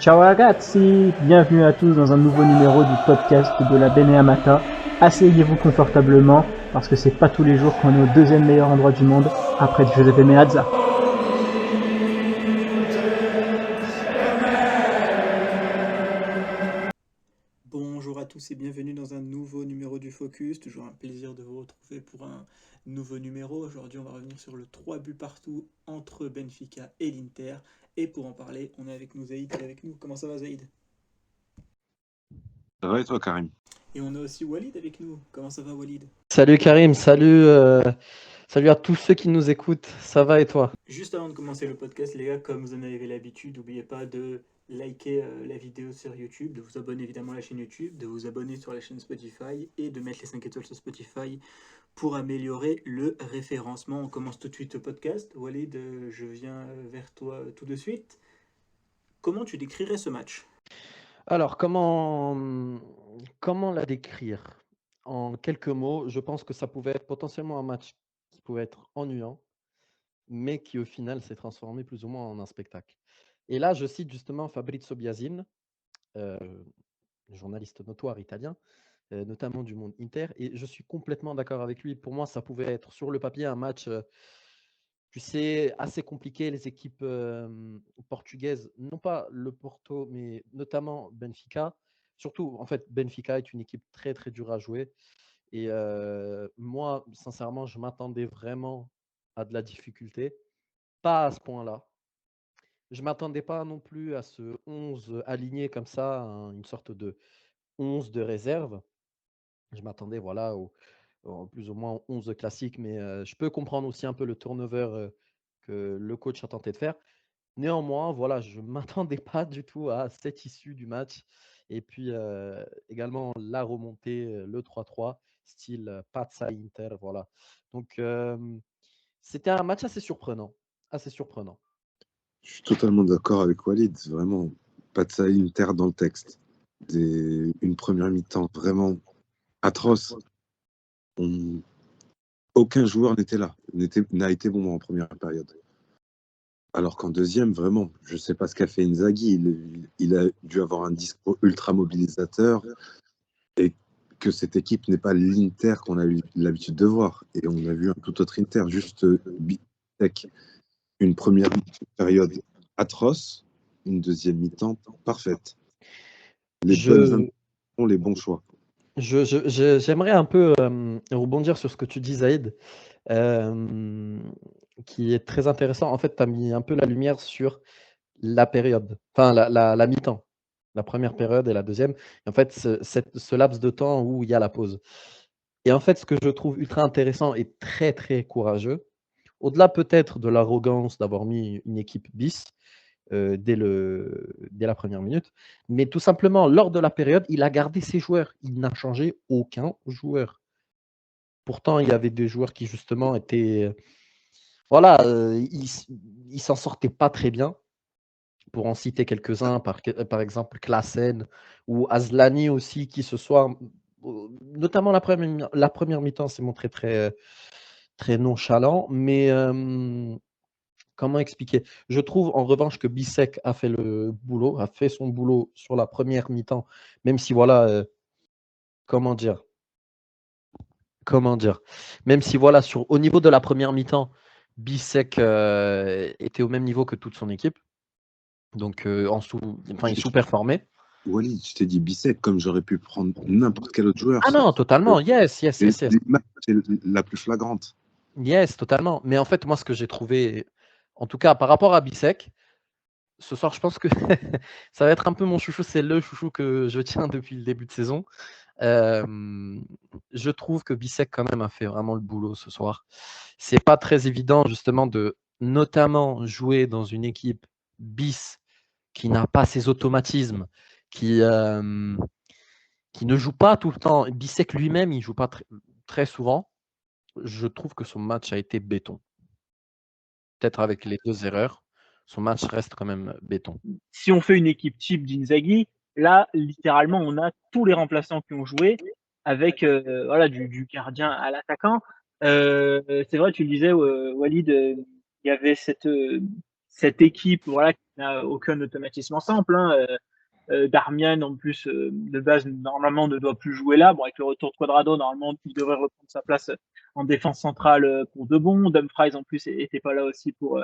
Ciao ragazzi, bienvenue à tous dans un nouveau numéro du podcast de la Beneamata. Asseyez-vous confortablement parce que c'est pas tous les jours qu'on est au deuxième meilleur endroit du monde après Giuseppe Meazza. Bonjour à tous et bienvenue dans un nouveau numéro du Focus. Toujours un plaisir de vous retrouver pour un nouveau numéro. Aujourd'hui, on va revenir sur le 3 buts partout entre Benfica et l'Inter. Et pour en parler, on est avec nous Zaïd qui est avec nous. Comment ça va Zaïd? Ça va et toi, Karim? Et on a aussi Walid avec nous. Comment ça va Walid? Salut Karim, salut à tous ceux qui nous écoutent, ça va et toi? Juste avant de commencer le podcast, les gars, comme vous en avez l'habitude, n'oubliez pas de liker la vidéo sur YouTube, de vous abonner évidemment à la chaîne YouTube, de vous abonner sur la chaîne Spotify et de mettre les 5 étoiles sur Spotify pour améliorer le référencement. On commence tout de suite le podcast. Walid, je viens vers toi tout de suite. Comment tu décrirais ce match? Alors, comment la décrire? En quelques mots, je pense que ça pouvait être potentiellement un match qui pouvait être ennuyant, mais qui au final s'est transformé plus ou moins en un spectacle. Et là, je cite justement Fabrizio Biasin, euh, journaliste notoire italien, notamment du monde Inter, et je suis complètement d'accord avec lui. Pour moi, ça pouvait être sur le papier un match, tu sais, assez compliqué. Les équipes portugaises, non pas le Porto, mais notamment Benfica. Surtout, en fait, Benfica est une équipe très, très dure à jouer. Et moi, sincèrement, je m'attendais vraiment à de la difficulté. Pas à ce point-là. Je ne m'attendais pas non plus à ce 11 aligné comme ça, une sorte de 11 de réserve. Je m'attendais voilà, au plus ou moins 11 classiques, mais je peux comprendre aussi un peu le turnover que le coach a tenté de faire. Néanmoins, voilà, je ne m'attendais pas du tout à cette issue du match. Et puis également la remontée, le 3-3, style Pazza Inter. Voilà. Donc c'était un match assez surprenant. Assez surprenant. Je suis totalement d'accord avec Walid. Vraiment, pas de ça Inter dans le texte. Une première mi-temps vraiment atroce. Aucun joueur n'était là, n'a été bon en première période. Alors qu'en deuxième, vraiment, je ne sais pas ce qu'a fait Inzaghi. Il a dû avoir un discours ultra mobilisateur et que cette équipe n'est pas l'Inter qu'on a eu l'habitude de voir. Et on a vu un tout autre Inter, juste avec une première période atroce, une deuxième mi-temps parfaite. Les bonnes intentions, les bons choix. J'aimerais un peu rebondir sur ce que tu dis, Zaïd, qui est très intéressant. En fait, tu as mis un peu la lumière sur la période, enfin la mi-temps, la première période et la deuxième. Et en fait, ce laps de temps où il y a la pause. Et en fait, ce que je trouve ultra intéressant et très, très courageux, au-delà peut-être de l'arrogance d'avoir mis une équipe bis dès la première minute, mais tout simplement, lors de la période, il a gardé ses joueurs. Il n'a changé aucun joueur. Pourtant, il y avait des joueurs qui, justement, étaient… Voilà, ils s'en sortaient pas très bien. Pour en citer quelques-uns, par exemple Klaassen ou Asllani aussi, qui ce soir, notamment la première mi-temps, s'est montré très, très nonchalant. Mais comment expliquer? Je trouve en revanche que Bissek a fait son boulot sur la première mi-temps, même si voilà, comment dire? Même si voilà, au niveau de la première mi-temps, Bissek était au même niveau que toute son équipe. Donc, il sous-performait. Walid, je t'ai dit Bissek comme j'aurais pu prendre n'importe quel autre joueur. Ah non, totalement, yes. C'est la plus flagrante. Yes, totalement. Mais en fait, moi, ce que j'ai trouvé, en tout cas par rapport à Bissek, ce soir, je pense que ça va être un peu mon chouchou. C'est le chouchou que je tiens depuis le début de saison. Je trouve que Bissek, quand même, a fait vraiment le boulot ce soir. C'est pas très évident, justement, de notamment jouer dans une équipe bis qui n'a pas ses automatismes, qui ne joue pas tout le temps. Bissek lui-même, il ne joue pas très souvent. Je trouve que son match a été béton. Peut-être avec les 2 erreurs, son match reste quand même béton. Si on fait une équipe type d'Inzaghi, là, littéralement, on a tous les remplaçants qui ont joué avec voilà, du gardien à l'attaquant. C'est vrai, tu le disais, Walid, il y avait cette cette équipe, voilà, qui n'a aucun automatisme ensemble. Darmian, en plus, de base, normalement, ne doit plus jouer là. Bon, avec le retour de Cuadrado, normalement, il devrait reprendre sa place en défense centrale pour de bon. Dumfries, en plus, n'était pas là aussi pour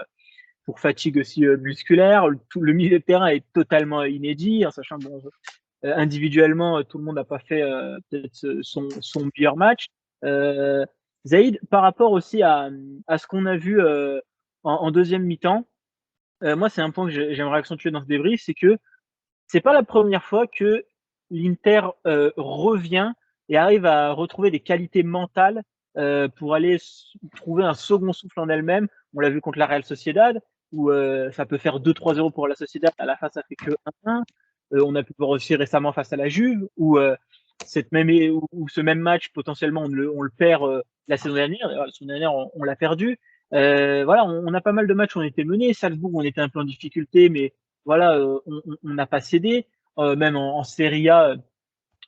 fatigue aussi musculaire. Le milieu de terrain est totalement inédit, en sachant que bon, individuellement, tout le monde n'a pas fait peut-être son meilleur match. Zaïd, par rapport aussi à ce qu'on a vu en deuxième mi-temps, moi, c'est un point que j'aimerais accentuer dans ce débrief, c'est que c'est pas la première fois que l'Inter revient et arrive à retrouver des qualités mentales pour aller trouver un second souffle en elle-même. On l'a vu contre la Real Sociedad, où ça peut faire 2-3-0 pour la Sociedad, à la fin ça fait que 1-1. On a pu voir aussi récemment face à la Juve, où ce même match, potentiellement, on le perd la saison dernière. La saison dernière, on l'a perdu. Voilà, on a pas mal de matchs où on était menés. Salzbourg, on était un peu en difficulté, mais voilà, on n'a pas cédé. Même en Serie A,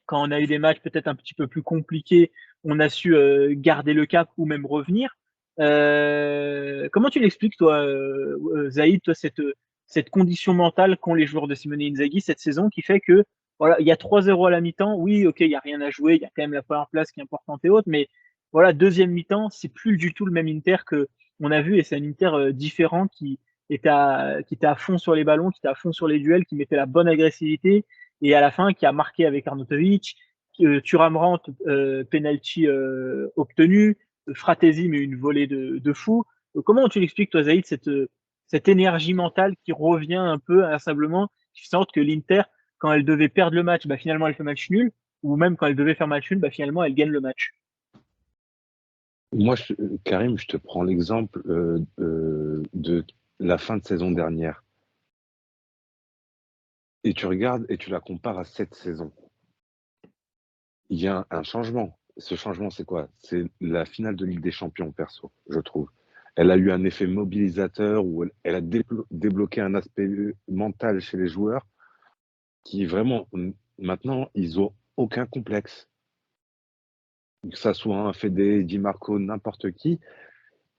quand on a eu des matchs peut-être un petit peu plus compliqués, on a su garder le cap ou même revenir. Comment tu l'expliques, toi, Zaïd, toi, cette condition mentale qu'ont les joueurs de Simone Inzaghi cette saison qui fait que voilà, il y a 3-0 à la mi-temps, oui, ok, il n'y a rien à jouer, il y a quand même la première place qui est importante et autres, mais voilà, deuxième mi-temps, c'est plus du tout le même Inter que on a vu et c'est un Inter différent qui était à fond sur les ballons, qui était à fond sur les duels, qui mettait la bonne agressivité et à la fin qui a marqué avec Arnautovic, Thuram Brandt, penalty obtenu, Fratesi mais une volée de fou. Comment tu l'expliques, toi, Zaïd, cette énergie mentale qui revient un peu inlassablement, qui fait en sorte que l'Inter, quand elle devait perdre le match, bah, finalement elle fait match nul, ou même quand elle devait faire match nul, bah, finalement elle gagne le match. Moi, Karim, je te prends l'exemple de la fin de saison dernière. Et tu regardes et tu la compares à cette saison. Il y a un changement. Ce changement, c'est quoi? C'est la finale de Ligue des Champions, perso, je trouve. Elle a eu un effet mobilisateur où elle a débloqué un aspect mental chez les joueurs qui vraiment, maintenant, ils ont aucun complexe. Que ça soit un Fede, Di Marco, n'importe qui,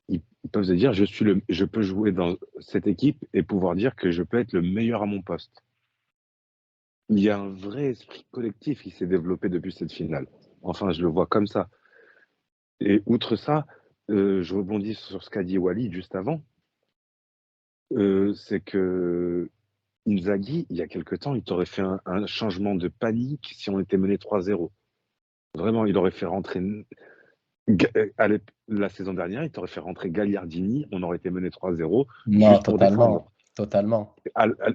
ils peuvent se dire, je peux jouer dans cette équipe et pouvoir dire que je peux être le meilleur à mon poste. Il y a un vrai esprit collectif qui s'est développé depuis cette finale. Enfin, je le vois comme ça. Et outre ça, je rebondis sur ce qu'a dit Walid juste avant. C'est que Inzaghi, il y a quelque temps, il t'aurait fait un changement de panique si on était mené 3-0. Vraiment, il aurait fait rentrer. La saison dernière, il t'aurait fait rentrer Gagliardini, on aurait été mené 3-0 Non, juste pour défendre. totalement.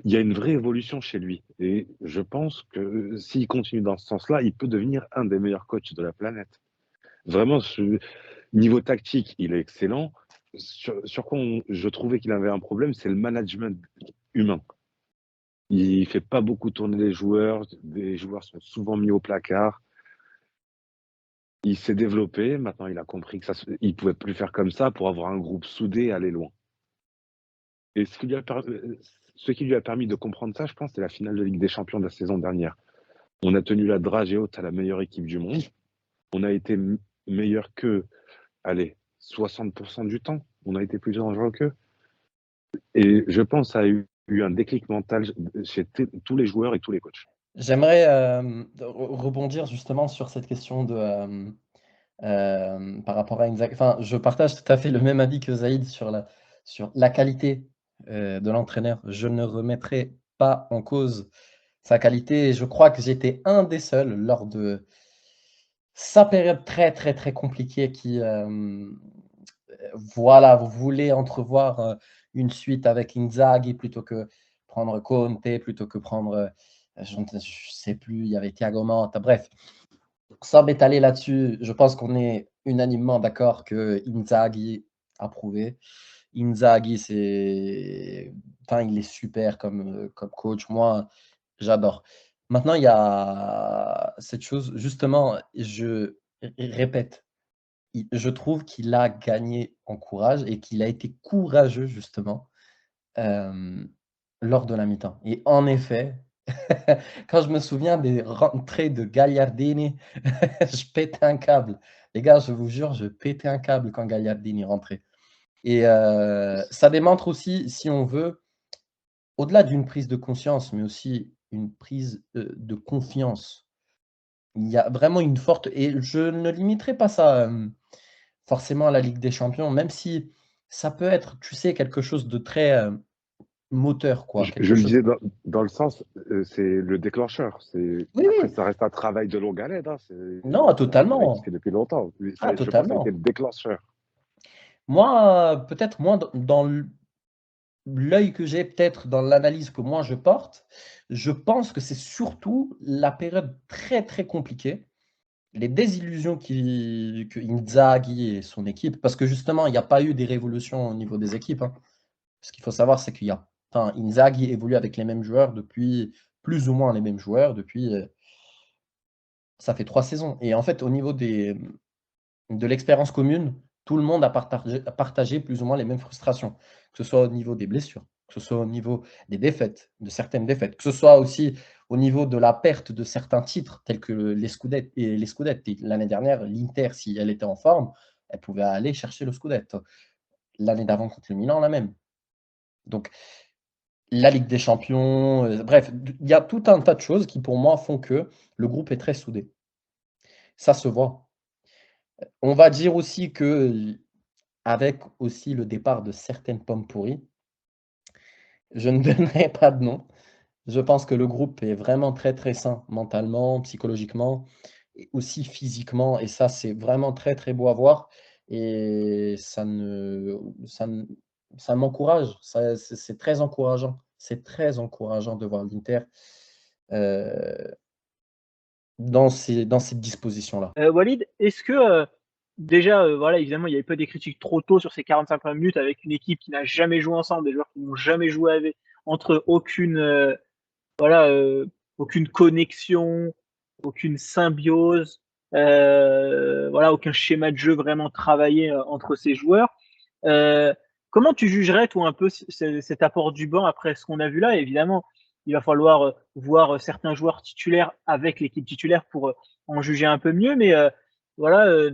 Il y a une vraie évolution chez lui. Et je pense que s'il continue dans ce sens-là, il peut devenir un des meilleurs coachs de la planète. Vraiment, niveau tactique, il est excellent. Sur quoi je trouvais qu'il avait un problème, c'est le management humain. Il fait pas beaucoup tourner les joueurs. Les joueurs sont souvent mis au placard. Il s'est développé. Maintenant, il a compris que il pouvait plus faire comme ça pour avoir un groupe soudé et aller loin. Et ce qui lui a permis de comprendre ça, je pense, c'est la finale de Ligue des Champions de la saison dernière. On a tenu la dragée haute à la meilleure équipe du monde. On a été meilleur qu'eux, allez, 60% du temps. On a été plus dangereux qu'eux. Et je pense que ça a eu un déclic mental chez tous les joueurs et tous les coachs. J'aimerais rebondir justement sur cette question de par rapport à Inzaghi. Enfin, je partage tout à fait le même avis que Zaïd sur la qualité de l'entraîneur. Je ne remettrai pas en cause sa qualité. Et je crois que j'étais un des seuls lors de sa période très, très, très compliquée qui, voilà, vous voulez entrevoir une suite avec Inzaghi plutôt que prendre Conte, plutôt que prendre, je ne sais plus, il y avait Thiago Motta, bref. Sans m'étaler là-dessus, je pense qu'on est unanimement d'accord que Inzaghi a prouvé. Inzaghi, enfin, il est super comme coach. Moi, j'adore. Maintenant, il y a cette chose, justement, je répète, je trouve qu'il a gagné en courage et qu'il a été courageux, justement, lors de la mi-temps. Et en effet, quand je me souviens des rentrées de Gagliardini, je pétais un câble. Les gars, je vous jure, je pétais un câble quand Gagliardini rentrait. Et ça démontre aussi, si on veut, au-delà d'une prise de conscience, mais aussi une prise, de confiance. Il y a vraiment une forte et je ne limiterai pas ça, forcément à la Ligue des Champions, même si ça peut être, tu sais, quelque chose de très, moteur, quoi, Je quelque le chose disais dans le sens, c'est le déclencheur. oui, Après, oui, ça reste un travail de longue haleine, hein. non, C'est un travail qui se totalement. fait depuis longtemps. Ah, Je pense que ça a été totalement. le déclencheur. Moi, peut-être moi dans l'œil que j'ai, peut-être dans l'analyse que moi je porte, je pense que c'est surtout la période très, très compliquée, les désillusions que Inzaghi et son équipe parce que justement, il n'y a pas eu des révolutions au niveau des équipes, hein. Ce qu'il faut savoir, c'est qu'il y a enfin, Inzaghi évolue avec les mêmes joueurs depuis plus ou moins les mêmes joueurs depuis, ça fait 3 saisons et en fait, au niveau de l'expérience commune, tout le monde a partagé plus ou moins les mêmes frustrations, que ce soit au niveau des blessures, que ce soit au niveau des défaites, de certaines défaites, que ce soit aussi au niveau de la perte de certains titres tels que les scudetti. L'année dernière, l'Inter, si elle était en forme, elle pouvait aller chercher le scudetto. L'année d'avant contre le Milan, la même. Donc la Ligue des champions, bref, il y a tout un tas de choses qui pour moi font que le groupe est très soudé. Ça se voit. On va dire aussi que avec aussi le départ de certaines pommes pourries, je ne donnerai pas de nom. Je pense que le groupe est vraiment très, très sain mentalement, psychologiquement et aussi physiquement et ça, c'est vraiment très, très beau à voir et ça m'encourage. C'est très encourageant. C'est très encourageant de voir l'Inter, heu, dans cette disposition-là. Walid, est-ce que, déjà, voilà, évidemment, il y avait pas des critiques trop tôt sur ces 45 premières minutes avec une équipe qui n'a jamais joué ensemble, des joueurs qui n'ont jamais joué avec entre eux, voilà, aucune connexion, aucune symbiose, voilà, aucun schéma de jeu vraiment travaillé, entre ces joueurs. Heu, Comment tu jugerais, toi, un peu cet apport du banc après ce qu'on a vu là? Évidemment, il va falloir, voir, certains joueurs titulaires avec l'équipe titulaire pour, en juger un peu mieux, mais voilà,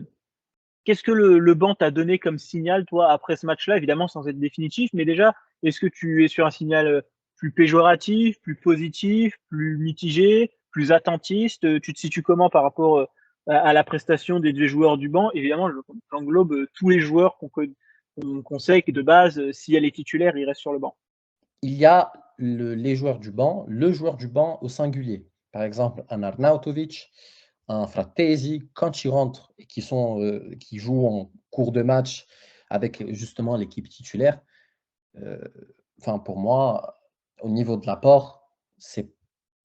qu'est-ce que le banc t'a donné comme signal, toi, après ce match-là? Évidemment, sans être définitif, mais déjà, est-ce que tu es sur un signal, plus péjoratif, plus positif, plus mitigé, plus attentiste? Tu te situes comment par rapport, à la prestation des 2 joueurs du banc? Évidemment, j'englobe, tous les joueurs qu'on sait que de base, si elle est titulaire, ils restent sur le banc. Il y a les joueurs du banc, le joueur du banc au singulier. Par exemple, un Arnautovic, un Frattesi, quand ils rentrent et qui jouent en cours de match avec justement l'équipe titulaire, heu, enfin pour moi, au niveau de l'apport, c'est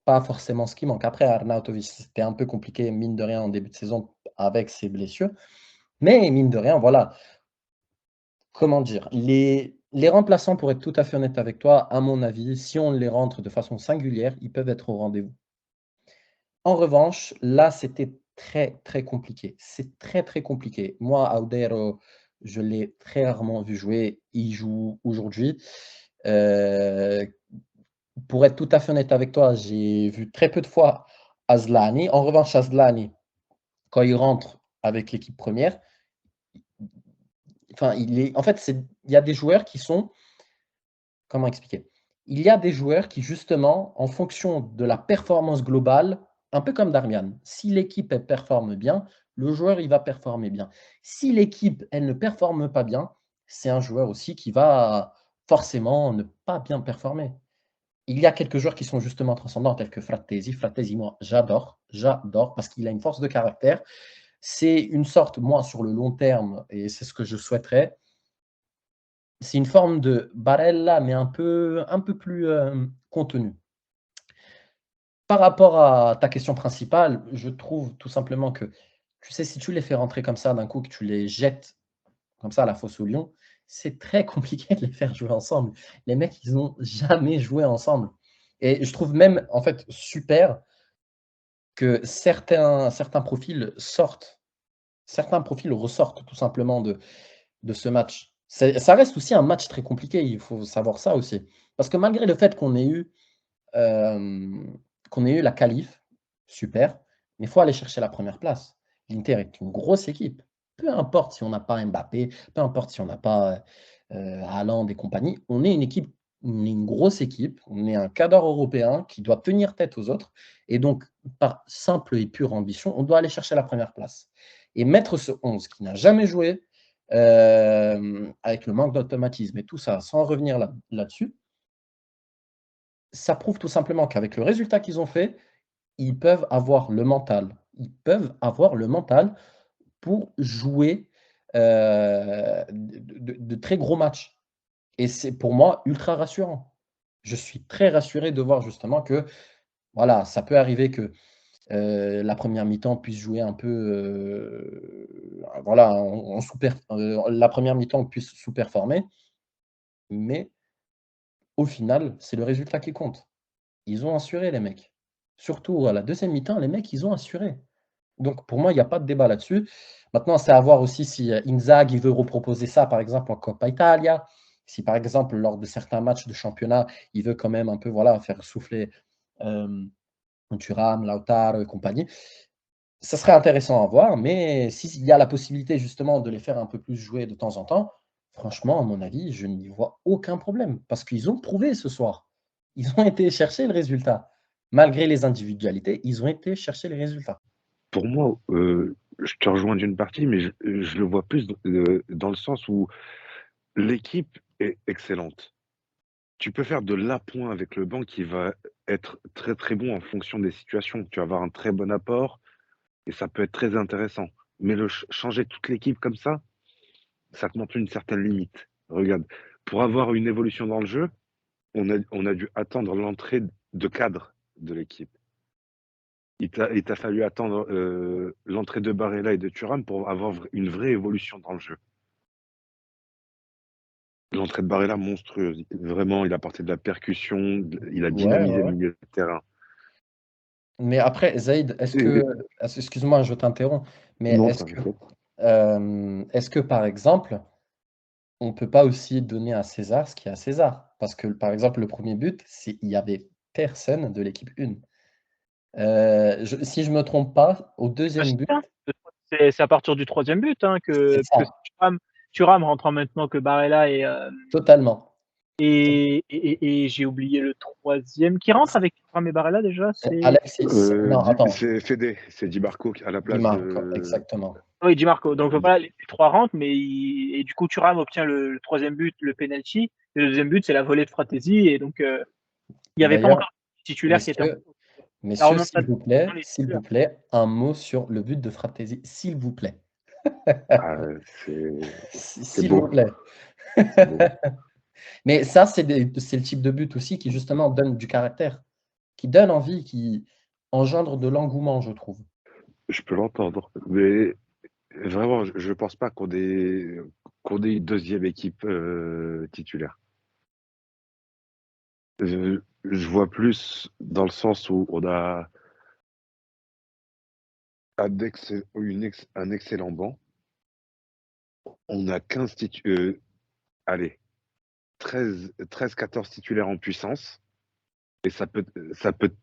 pas forcément ce qui manque. Après Arnautovic, c'était un peu compliqué mine de rien en début de saison avec ses blessures, mais mine de rien, voilà, comment dire? Les remplaçants, pour être tout à fait honnête avec toi, à mon avis, si on les rentre de façon singulière, ils peuvent être au rendez-vous. En revanche, là, c'était très, très compliqué. C'est très, très compliqué. Moi, Audero, je l'ai très rarement vu jouer. Il joue aujourd'hui. Heu, pour être tout à fait honnête avec toi, j'ai vu très peu de fois Asllani. En revanche, Asllani, quand il rentre avec l'équipe première, enfin, en fait, il y a des joueurs qui sont comment expliquer? Il y a des joueurs qui justement, en fonction de la performance globale, un peu comme Darmian, si l'équipe elle performe bien, le joueur il va performer bien. Si l'équipe elle ne performe pas bien, c'est un joueur aussi qui va forcément ne pas bien performer. Il y a quelques joueurs qui sont justement transcendants tels que Frattesi. Frattesi, moi j'adore parce qu'il a une force de caractère. C'est une sorte, moi sur le long terme et c'est ce que je souhaiterais, c'est une forme de Barella, mais un peu plus, contenue. Par rapport à ta question principale, je trouve tout simplement que, tu sais, si tu les fais rentrer comme ça d'un coup, que tu les jettes comme ça à la fosse aux lions, c'est très compliqué de les faire jouer ensemble. Les mecs, ils ont jamais joué ensemble et je trouve même, en fait, super que certains profils sortent. Certains profils ressortent tout simplement de ce match. Ça reste aussi un match très compliqué, il faut savoir ça aussi. Parce que malgré le fait hem, qu'on ait eu la qualif, super, mais il faut aller chercher la première place. L'Inter est une grosse équipe. Peu importe si on n'a pas Mbappé, peu importe si on n'a pas, Haaland et compagnie, on est une équipe On est une grosse équipe, on est un cadre européen qui doit tenir tête aux autres. Et donc, par simple et pure ambition, on doit aller chercher la première place. Et mettre ce 11 qui n'a jamais joué, avec le manque d'automatisme et tout ça, sans revenir là-dessus, ça prouve tout simplement qu'avec le résultat qu'ils ont fait, ils peuvent avoir le mental. Ils peuvent avoir le mental pour jouer de très gros matchs. Et c'est pour moi ultra rassurant. Je suis très rassuré de voir justement que, voilà, ça peut arriver que la première mi-temps puisse jouer un peu, voilà, la première mi-temps puisse sous-performer, mais au final, c'est le résultat qui compte. Ils ont assuré les mecs. Surtout à la deuxième mi-temps, les mecs, ils ont assuré. Donc pour moi, il y a pas de débat là-dessus. Maintenant, c'est à voir aussi si, Inzaghi veut reproposer ça, par exemple, en Coppa Italia. Si, par exemple, lors de certains matchs de championnat, il veut quand même un peu, voilà, faire souffler, Thuram, Lautaro et compagnie. Ça serait intéressant à voir, mais s'il y a la possibilité justement de les faire un peu plus jouer de temps en temps, franchement, à mon avis, je n'y vois aucun problème. Parce qu'ils ont prouvé ce soir. Ils ont été chercher le résultat. Malgré les individualités, ils ont été chercher les résultats. Pour moi, je te rejoins d'une partie, mais je le vois plus dans le sens où l'équipe est excellente. Tu peux faire de l'appoint avec le banc qui va être très très bon en fonction des situations. Tu vas avoir un très bon apport et ça peut être très intéressant. Mais changer toute l'équipe comme ça te montre une certaine limite. Regarde, pour avoir une évolution dans le jeu, on a dû attendre l'entrée de cadre de l'équipe. Il t'a fallu attendre l'entrée de Barella et de Thuram pour avoir une vraie évolution dans le jeu. L'entrée de Barella, monstrueuse. Vraiment, il a apporté de la percussion, il a Ouais, dynamisé ouais, le ouais. milieu de terrain. Mais après, Zaïd, Et- excuse-moi, je t'interromps, mais non, t'inquiète. est-ce que, par exemple, on ne peut pas aussi donner à César ce qui est à César? Parce que, par exemple, le premier but, il y avait personne de l'équipe 1. Si je me trompe pas, au Ah, deuxième si, but, hein. C'est à partir du troisième but hein, c'est que ça, Thuram rentre en même temps que Barella totalement. et j'ai oublié le troisième. Qui rentre avec Thuram et Barella déjà? C'est Alexis, non, attends, C'est Fede, c'est Di Marco à la Di place Marco, de. exactement. oui, Di Marco. Donc voilà, les trois rentrent, mais et du coup Thuram obtient le troisième but, le penalty. Et le deuxième but, c'est la volée de Fratesi. Et donc il n'y avait pas D'ailleurs, encore de titulaire qui était en messieurs, la messieurs, remontada les s'il vous titulaires. plaît, un mot sur le but de Fratesi, s'il vous plaît. Ah, c'est S'il vous beau, plaît. c'est beau. Mais ça, c'est le type de but aussi qui justement donne du caractère, qui donne envie, qui engendre de l'engouement, je trouve. Je peux l'entendre. Mais vraiment, je pense pas qu'on ait une deuxième équipe titulaire. Je vois plus dans le sens où on a un excellent banc. On a 15 allez, 13-14 titulaires en puissance. Et ça peut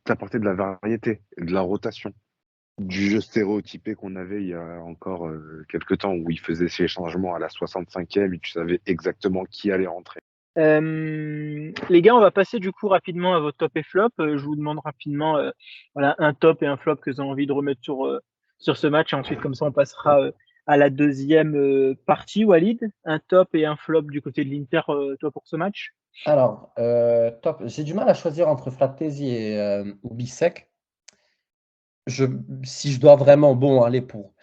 t'apporter de la variété, de la rotation. Du jeu stéréotypé qu'on avait il y a encore quelques temps, où il faisait ses changements à la 65e et tu savais exactement qui allait rentrer. Les gars, on va passer du coup rapidement à votre top et flop. Je vous demande rapidement voilà, un top et un flop que vous avez envie de remettre sur ce match. Et ensuite, comme ça, on passera à la deuxième partie, Walid. Un top et un flop du côté de l'Inter, toi, pour ce match. Alors, top. J'ai du mal à choisir entre Fratesi et Bissek. Si je dois vraiment aller pour,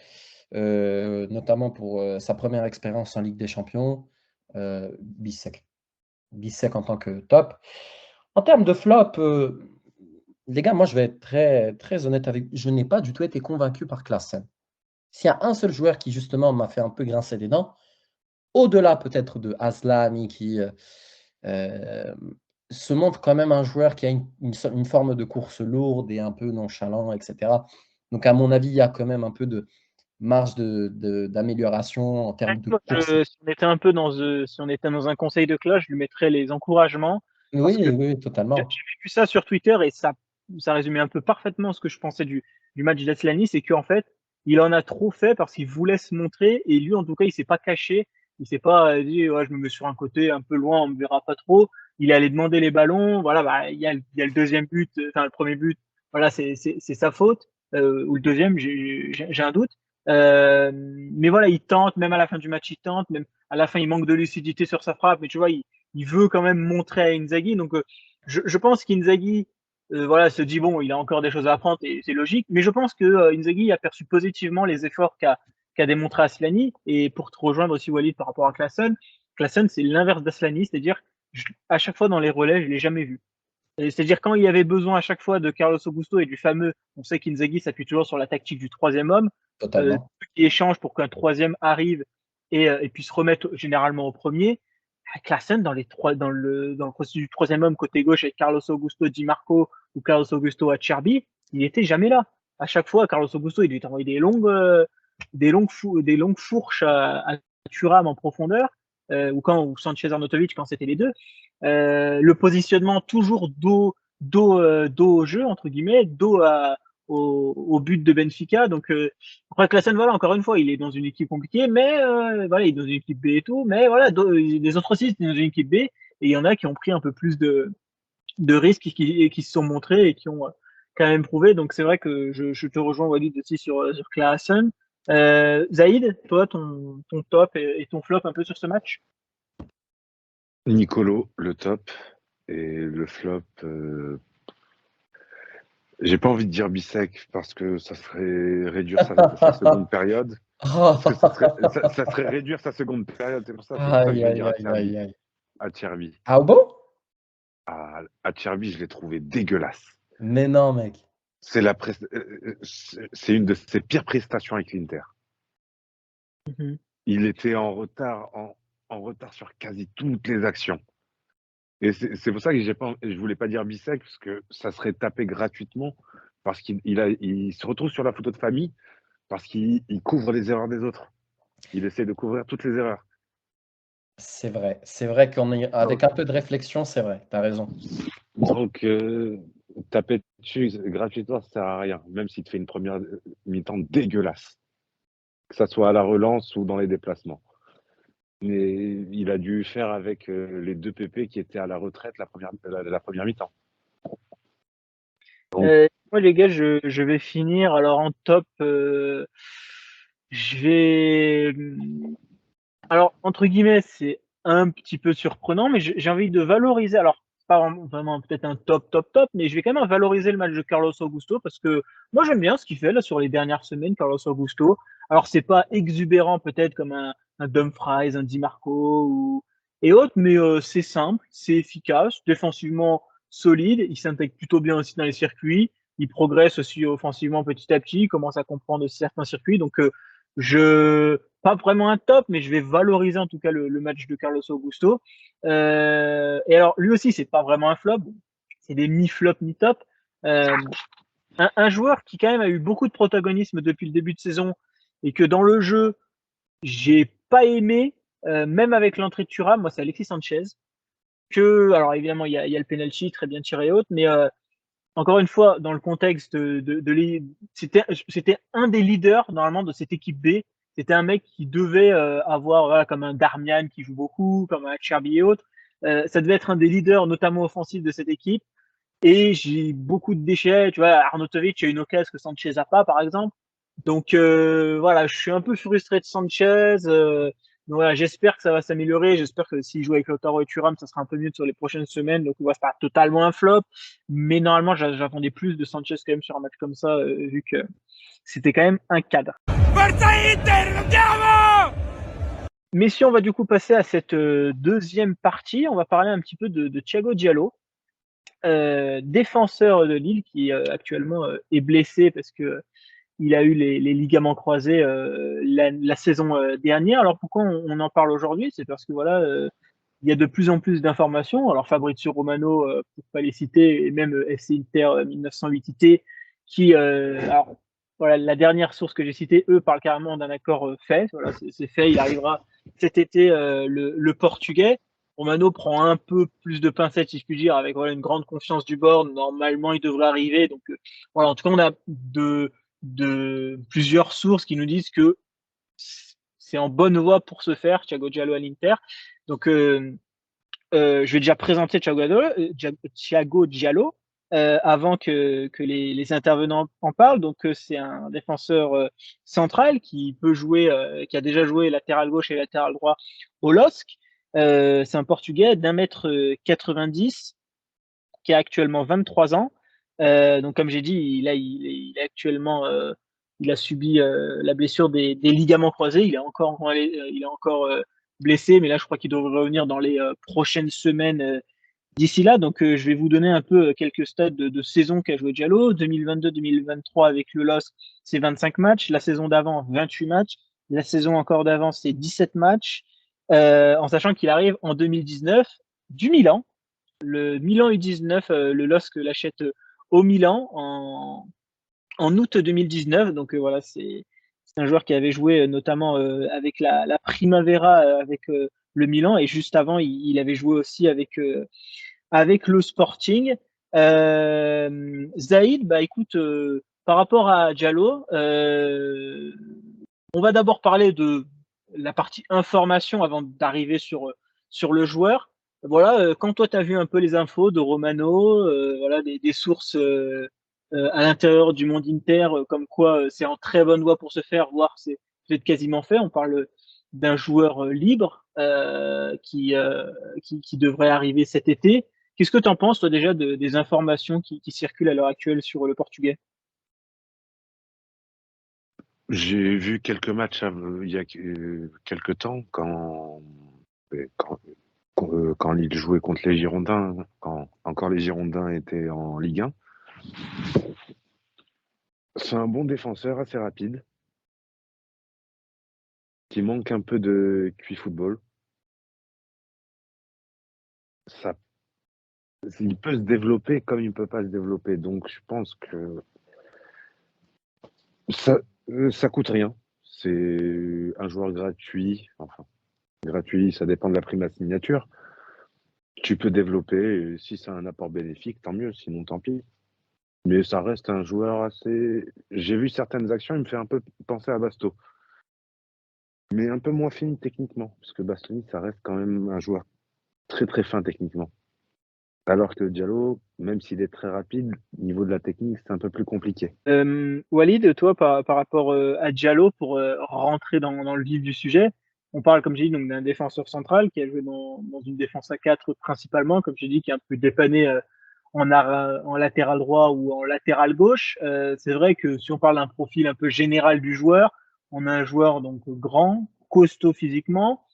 notamment pour sa première expérience en Ligue des Champions, Bissek. Bissek en tant que top. En termes de flop, les gars, moi je vais être très, très honnête avec vous. Je n'ai pas du tout été convaincu par Klaassen. S'il y a un seul joueur qui justement m'a fait un peu grincer les dents, au-delà peut-être de Aslani qui euh, se montre quand même un joueur qui a une forme de course lourde et un peu nonchalant, etc. Donc à mon avis, il y a quand même un peu de marge d'amélioration en termes de Moi, course. si on était un peu si on était dans un conseil de cloche, je lui mettrais les encouragements parce que Oui, oui, j'ai totalement. vécu ça sur Twitter et ça résumait un peu parfaitement ce que je pensais du match d'Aslani, c'est qu'en fait, il en a trop fait parce qu'il voulait se montrer et lui, en tout cas, il s'est pas caché Il s'est pas dit ouais, je me mets sur un côté un peu loin, on me verra pas trop. Il est allé demander les ballons. Voilà, bah, il y a le deuxième but, enfin le premier but. Voilà, c'est sa faute ou le deuxième, j'ai un doute. Mais voilà, il tente, même à la fin du match, il tente, même à la fin, il manque de lucidité sur sa frappe, mais tu vois, il veut quand même montrer à Inzaghi. Donc, je pense qu'Inzaghi, voilà, se dit bon, il a encore des choses à apprendre et c'est logique. Mais je pense que Inzaghi a perçu positivement les efforts qu'a démontré Aslani. Et pour te rejoindre aussi Walid par rapport à Klaassen, Klaassen c'est l'inverse d'Aslani, c'est-à-dire à chaque fois dans les relais, je l'ai jamais vu. C'est-à-dire quand il y avait besoin à chaque fois de Carlos Augusto et du fameux, on sait qu'Inzaghi s'appuie toujours sur la tactique du troisième homme, Totalement. ceux qui échangent pour qu'un troisième arrive et puisse remettre généralement au premier. Klaassen dans le processus du troisième homme côté gauche avec Carlos Augusto, Di Marco ou Carlos Augusto Acerbi, il était jamais là. À chaque fois, Carlos Augusto, il lui envoyé des longues fourches à Thuram en profondeur, ou Sanchez Arnautovic quand c'était les deux. Le positionnement toujours dos au jeu, entre guillemets, au but de Benfica. Donc, après, Klaassen, voilà, encore une fois, il est dans une équipe compliquée, mais voilà, il est dans une équipe B et tout. Mais voilà, les autres aussi, c'est dans une équipe B. Et il y en a qui ont pris un peu plus de risques et qui se sont montrés et qui ont quand même prouvé. Donc, c'est vrai que je te rejoins, Walid, aussi sur Klaassen. Zaïd, toi, ton top et ton flop un peu sur ce match? Nicolo, le top. Et le flop, j'ai pas envie de dire Bissek parce que ça serait réduire sa seconde période. Parce que ça serait réduire sa seconde période. C'est pour ça que Aïe, je vais aïe, dire aïe, aïe, aïe. Acerbi. Ah bon? Acerbi, je l'ai trouvé dégueulasse. Mais non, mec. C'est une de ses pires prestations avec l'Inter. Mhm. Il était en retard sur quasi toutes les actions. Et c'est pour ça que je voulais pas dire Bissek, parce que ça serait tapé gratuitement, parce qu'il se retrouve sur la photo de famille, parce qu'il couvre les erreurs des autres. Il essaie de couvrir toutes les erreurs. C'est vrai. C'est vrai qu'avec un peu de réflexion, c'est vrai. T'as raison. Donc, taper dessus gratuitement, ça sert à rien, même s'il te fait une première mi-temps dégueulasse, que ça soit à la relance ou dans les déplacements. Mais il a dû faire avec les deux PP qui étaient à la retraite la première mi-temps. Moi, les gars, je vais finir. Alors, en top, je vais. Alors, entre guillemets, c'est un petit peu surprenant, mais j'ai envie de valoriser. Alors, pas vraiment peut-être un top, mais je vais quand même valoriser le match de Carlos Augusto parce que moi, j'aime bien ce qu'il fait là sur les dernières semaines, Carlos Augusto. Alors, c'est pas exubérant peut-être comme un Dumfries, un Di Marco et autres, mais c'est simple, c'est efficace, défensivement solide. Il s'intègre plutôt bien aussi dans les circuits. Il progresse aussi offensivement petit à petit. Il commence à comprendre certains circuits. Donc, pas vraiment un top, mais je vais valoriser en tout cas le match de Carlos Augusto. Et alors, lui aussi, c'est pas vraiment un flop, c'est des mi-flop, mi-top. Un joueur qui quand même a eu beaucoup de protagonisme depuis le début de saison et que dans le jeu, j'ai pas aimé, même avec l'entrée de Thuram, moi c'est Alexis Sanchez. Alors évidemment, il y a le penalty très bien tiré et autres, mais encore une fois, dans le contexte c'était un des leaders normalement de cette équipe B. C'était un mec qui devait avoir voilà, comme un Darmian qui joue beaucoup, comme un Cherby et autres. Ça devait être un des leaders, notamment offensifs de cette équipe. Et j'ai beaucoup de déchets. Tu vois, Arnautovic a une occasion que Sanchez a pas, par exemple. Donc voilà, je suis un peu frustré de Sanchez. Donc voilà, j'espère que ça va s'améliorer. J'espère que s'il joue avec Lautaro et Thuram, ça sera un peu mieux sur les prochaines semaines. Donc, c'est pas totalement un flop. Mais normalement, j'attendais plus de Sanchez quand même sur un match comme ça, vu que c'était quand même un cadre. Messieurs, on va du coup passer à cette deuxième partie. On va parler un petit peu de Thiago Diallo, défenseur de Lille qui actuellement est blessé parce que il a eu les ligaments croisés la saison dernière. Alors pourquoi on en parle aujourd'hui? C'est parce que voilà, il y a de plus en plus d'informations. Alors Fabrizio Romano, pour pas les citer, et même FC Inter 1908 IT, qui, alors voilà, la dernière source que j'ai citée, eux parlent carrément d'un accord fait. Voilà, c'est fait. Il arrivera cet été le Portugais. Romano prend un peu plus de pincettes, si je puis dire, avec voilà, une grande confiance du board. Normalement, il devrait arriver. Donc voilà, en tout cas, on a de plusieurs sources qui nous disent que c'est en bonne voie pour se faire, Thiago Diallo à l'Inter. Donc, je vais déjà présenter Thiago Diallo avant que les intervenants en parlent. Donc, c'est un défenseur central qui peut jouer, qui a déjà joué latéral gauche et latéral droit au LOSC. C'est un Portugais d'1m90 qui a actuellement 23 ans. Donc, comme j'ai dit, il est actuellement, il a subi la blessure des ligaments croisés. Il est encore blessé, mais là, je crois qu'il devrait revenir dans les prochaines semaines d'ici là. Donc, je vais vous donner un peu quelques stats de saison qu'a joué Diallo. 2022-2023 avec le LOSC, c'est 25 matchs. La saison d'avant, 28 matchs. La saison encore d'avant, c'est 17 matchs. En sachant qu'il arrive en 2019 du Milan. Le Milan U19, le LOSC l'achète au Milan en août 2019. Donc voilà, c'est un joueur qui avait joué notamment avec la Primavera avec le Milan, et juste avant, il avait joué aussi avec le Sporting. Zaïd, bah écoute, par rapport à Diallo, on va d'abord parler de la partie information avant d'arriver sur le joueur. Voilà, quand toi tu as vu un peu les infos de Romano, voilà, des sources à l'intérieur du monde Inter, comme quoi c'est en très bonne voie pour se faire, voire c'est peut-être quasiment fait. On parle d'un joueur libre qui devrait arriver cet été. Qu'est-ce que tu en penses, toi, déjà, des informations qui circulent à l'heure actuelle sur le Portugais? J'ai vu quelques matchs il y a quelques temps quand Lille jouait contre les Girondins, quand encore les Girondins étaient en Ligue 1. C'est un bon défenseur, assez rapide, qui manque un peu de QI football. Ça, il peut se développer comme il peut pas se développer. Donc je pense que ça coûte rien. C'est un joueur gratuit. Enfin, gratuit, ça dépend de la prime à signature. Tu peux développer, et si c'est un apport bénéfique, tant mieux, sinon tant pis. Mais ça reste un joueur assez. J'ai vu certaines actions, il me fait un peu penser à Basto. Mais un peu moins fine techniquement, parce que Bastoni, ça reste quand même un joueur très très fin techniquement. Alors que Diallo, même s'il est très rapide, au niveau de la technique, c'est un peu plus compliqué. Walid, toi, par rapport à Diallo, pour rentrer dans le vif du sujet, on parle, comme j'ai dit, donc d'un défenseur central qui a joué dans une défense à 4 principalement, comme j'ai dit, qui est un peu dépanné en latéral droit ou en latéral gauche. C'est vrai que si on parle d'un profil un peu général du joueur, on a un joueur donc grand, costaud physiquement,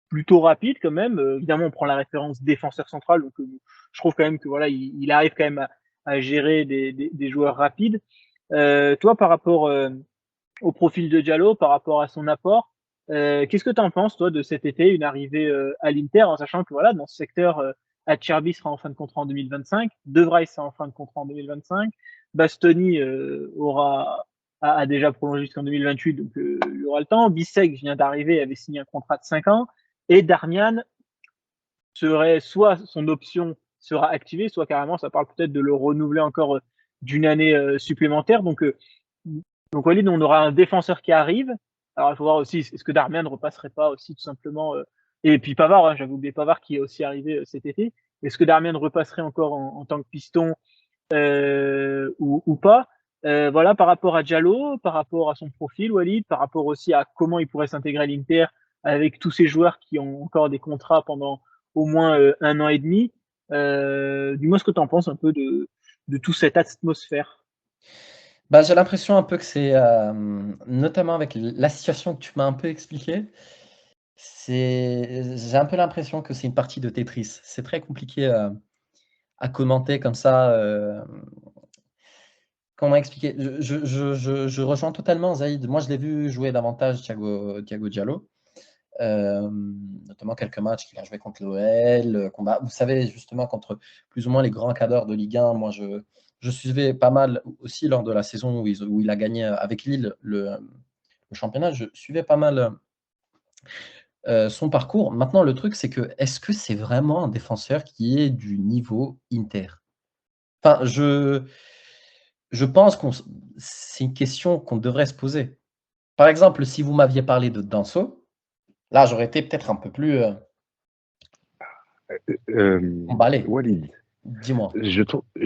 plutôt rapide quand même. Évidemment, on prend la référence défenseur central, donc je trouve quand même que voilà, il arrive quand même à gérer des joueurs rapides. Toi, par rapport au profil de Diallo, par rapport à son apport, qu'est-ce que tu en penses, toi, de cet été, une arrivée à l'Inter, en sachant que voilà, dans ce secteur, Acerbi sera en fin de contrat en 2025, De Vrij sera en fin de contrat en 2025, Bastoni a déjà prolongé jusqu'en 2028, donc il y aura le temps. Bissek vient d'arriver, avait signé un contrat de 5 ans, et Darmian serait soit son option sera activée, soit carrément ça parle peut-être de le renouveler encore d'une année supplémentaire. Donc Walid, on aura un défenseur qui arrive. Alors il faut voir aussi, est-ce que Darmian ne repasserait pas aussi tout simplement et puis Pavard, hein, j'avais oublié Pavard qui est aussi arrivé cet été. Est-ce que Darmian repasserait encore en tant que piston ou pas? Voilà, par rapport à Diallo, par rapport à son profil, Walid, par rapport aussi à comment il pourrait s'intégrer à l'Inter avec tous ces joueurs qui ont encore des contrats pendant au moins 1 an et demi. Dis-moi ce que tu en penses un peu de toute cette atmosphère. Bah, j'ai l'impression un peu que c'est, notamment avec la situation que tu m'as un peu expliquée, j'ai un peu l'impression que c'est une partie de Tetris. C'est très compliqué à commenter comme ça. Comment expliquer? Je rejoins totalement Zaïd. Moi, je l'ai vu jouer davantage Thiago Diallo. Notamment quelques matchs qu'il a joué contre l'OL, vous savez, justement, contre plus ou moins les grands cadres de Ligue 1. Moi, je suivais pas mal aussi lors de la saison où il a gagné avec Lille le championnat. Je suivais pas mal son parcours. Maintenant, le truc, c'est que est-ce que c'est vraiment un défenseur qui est du niveau Inter? Enfin, je pense c'est une question qu'on devrait se poser. Par exemple, si vous m'aviez parlé de Danso, Là, j'aurais été peut-être un peu plus emballé. Walid, Dis-moi. je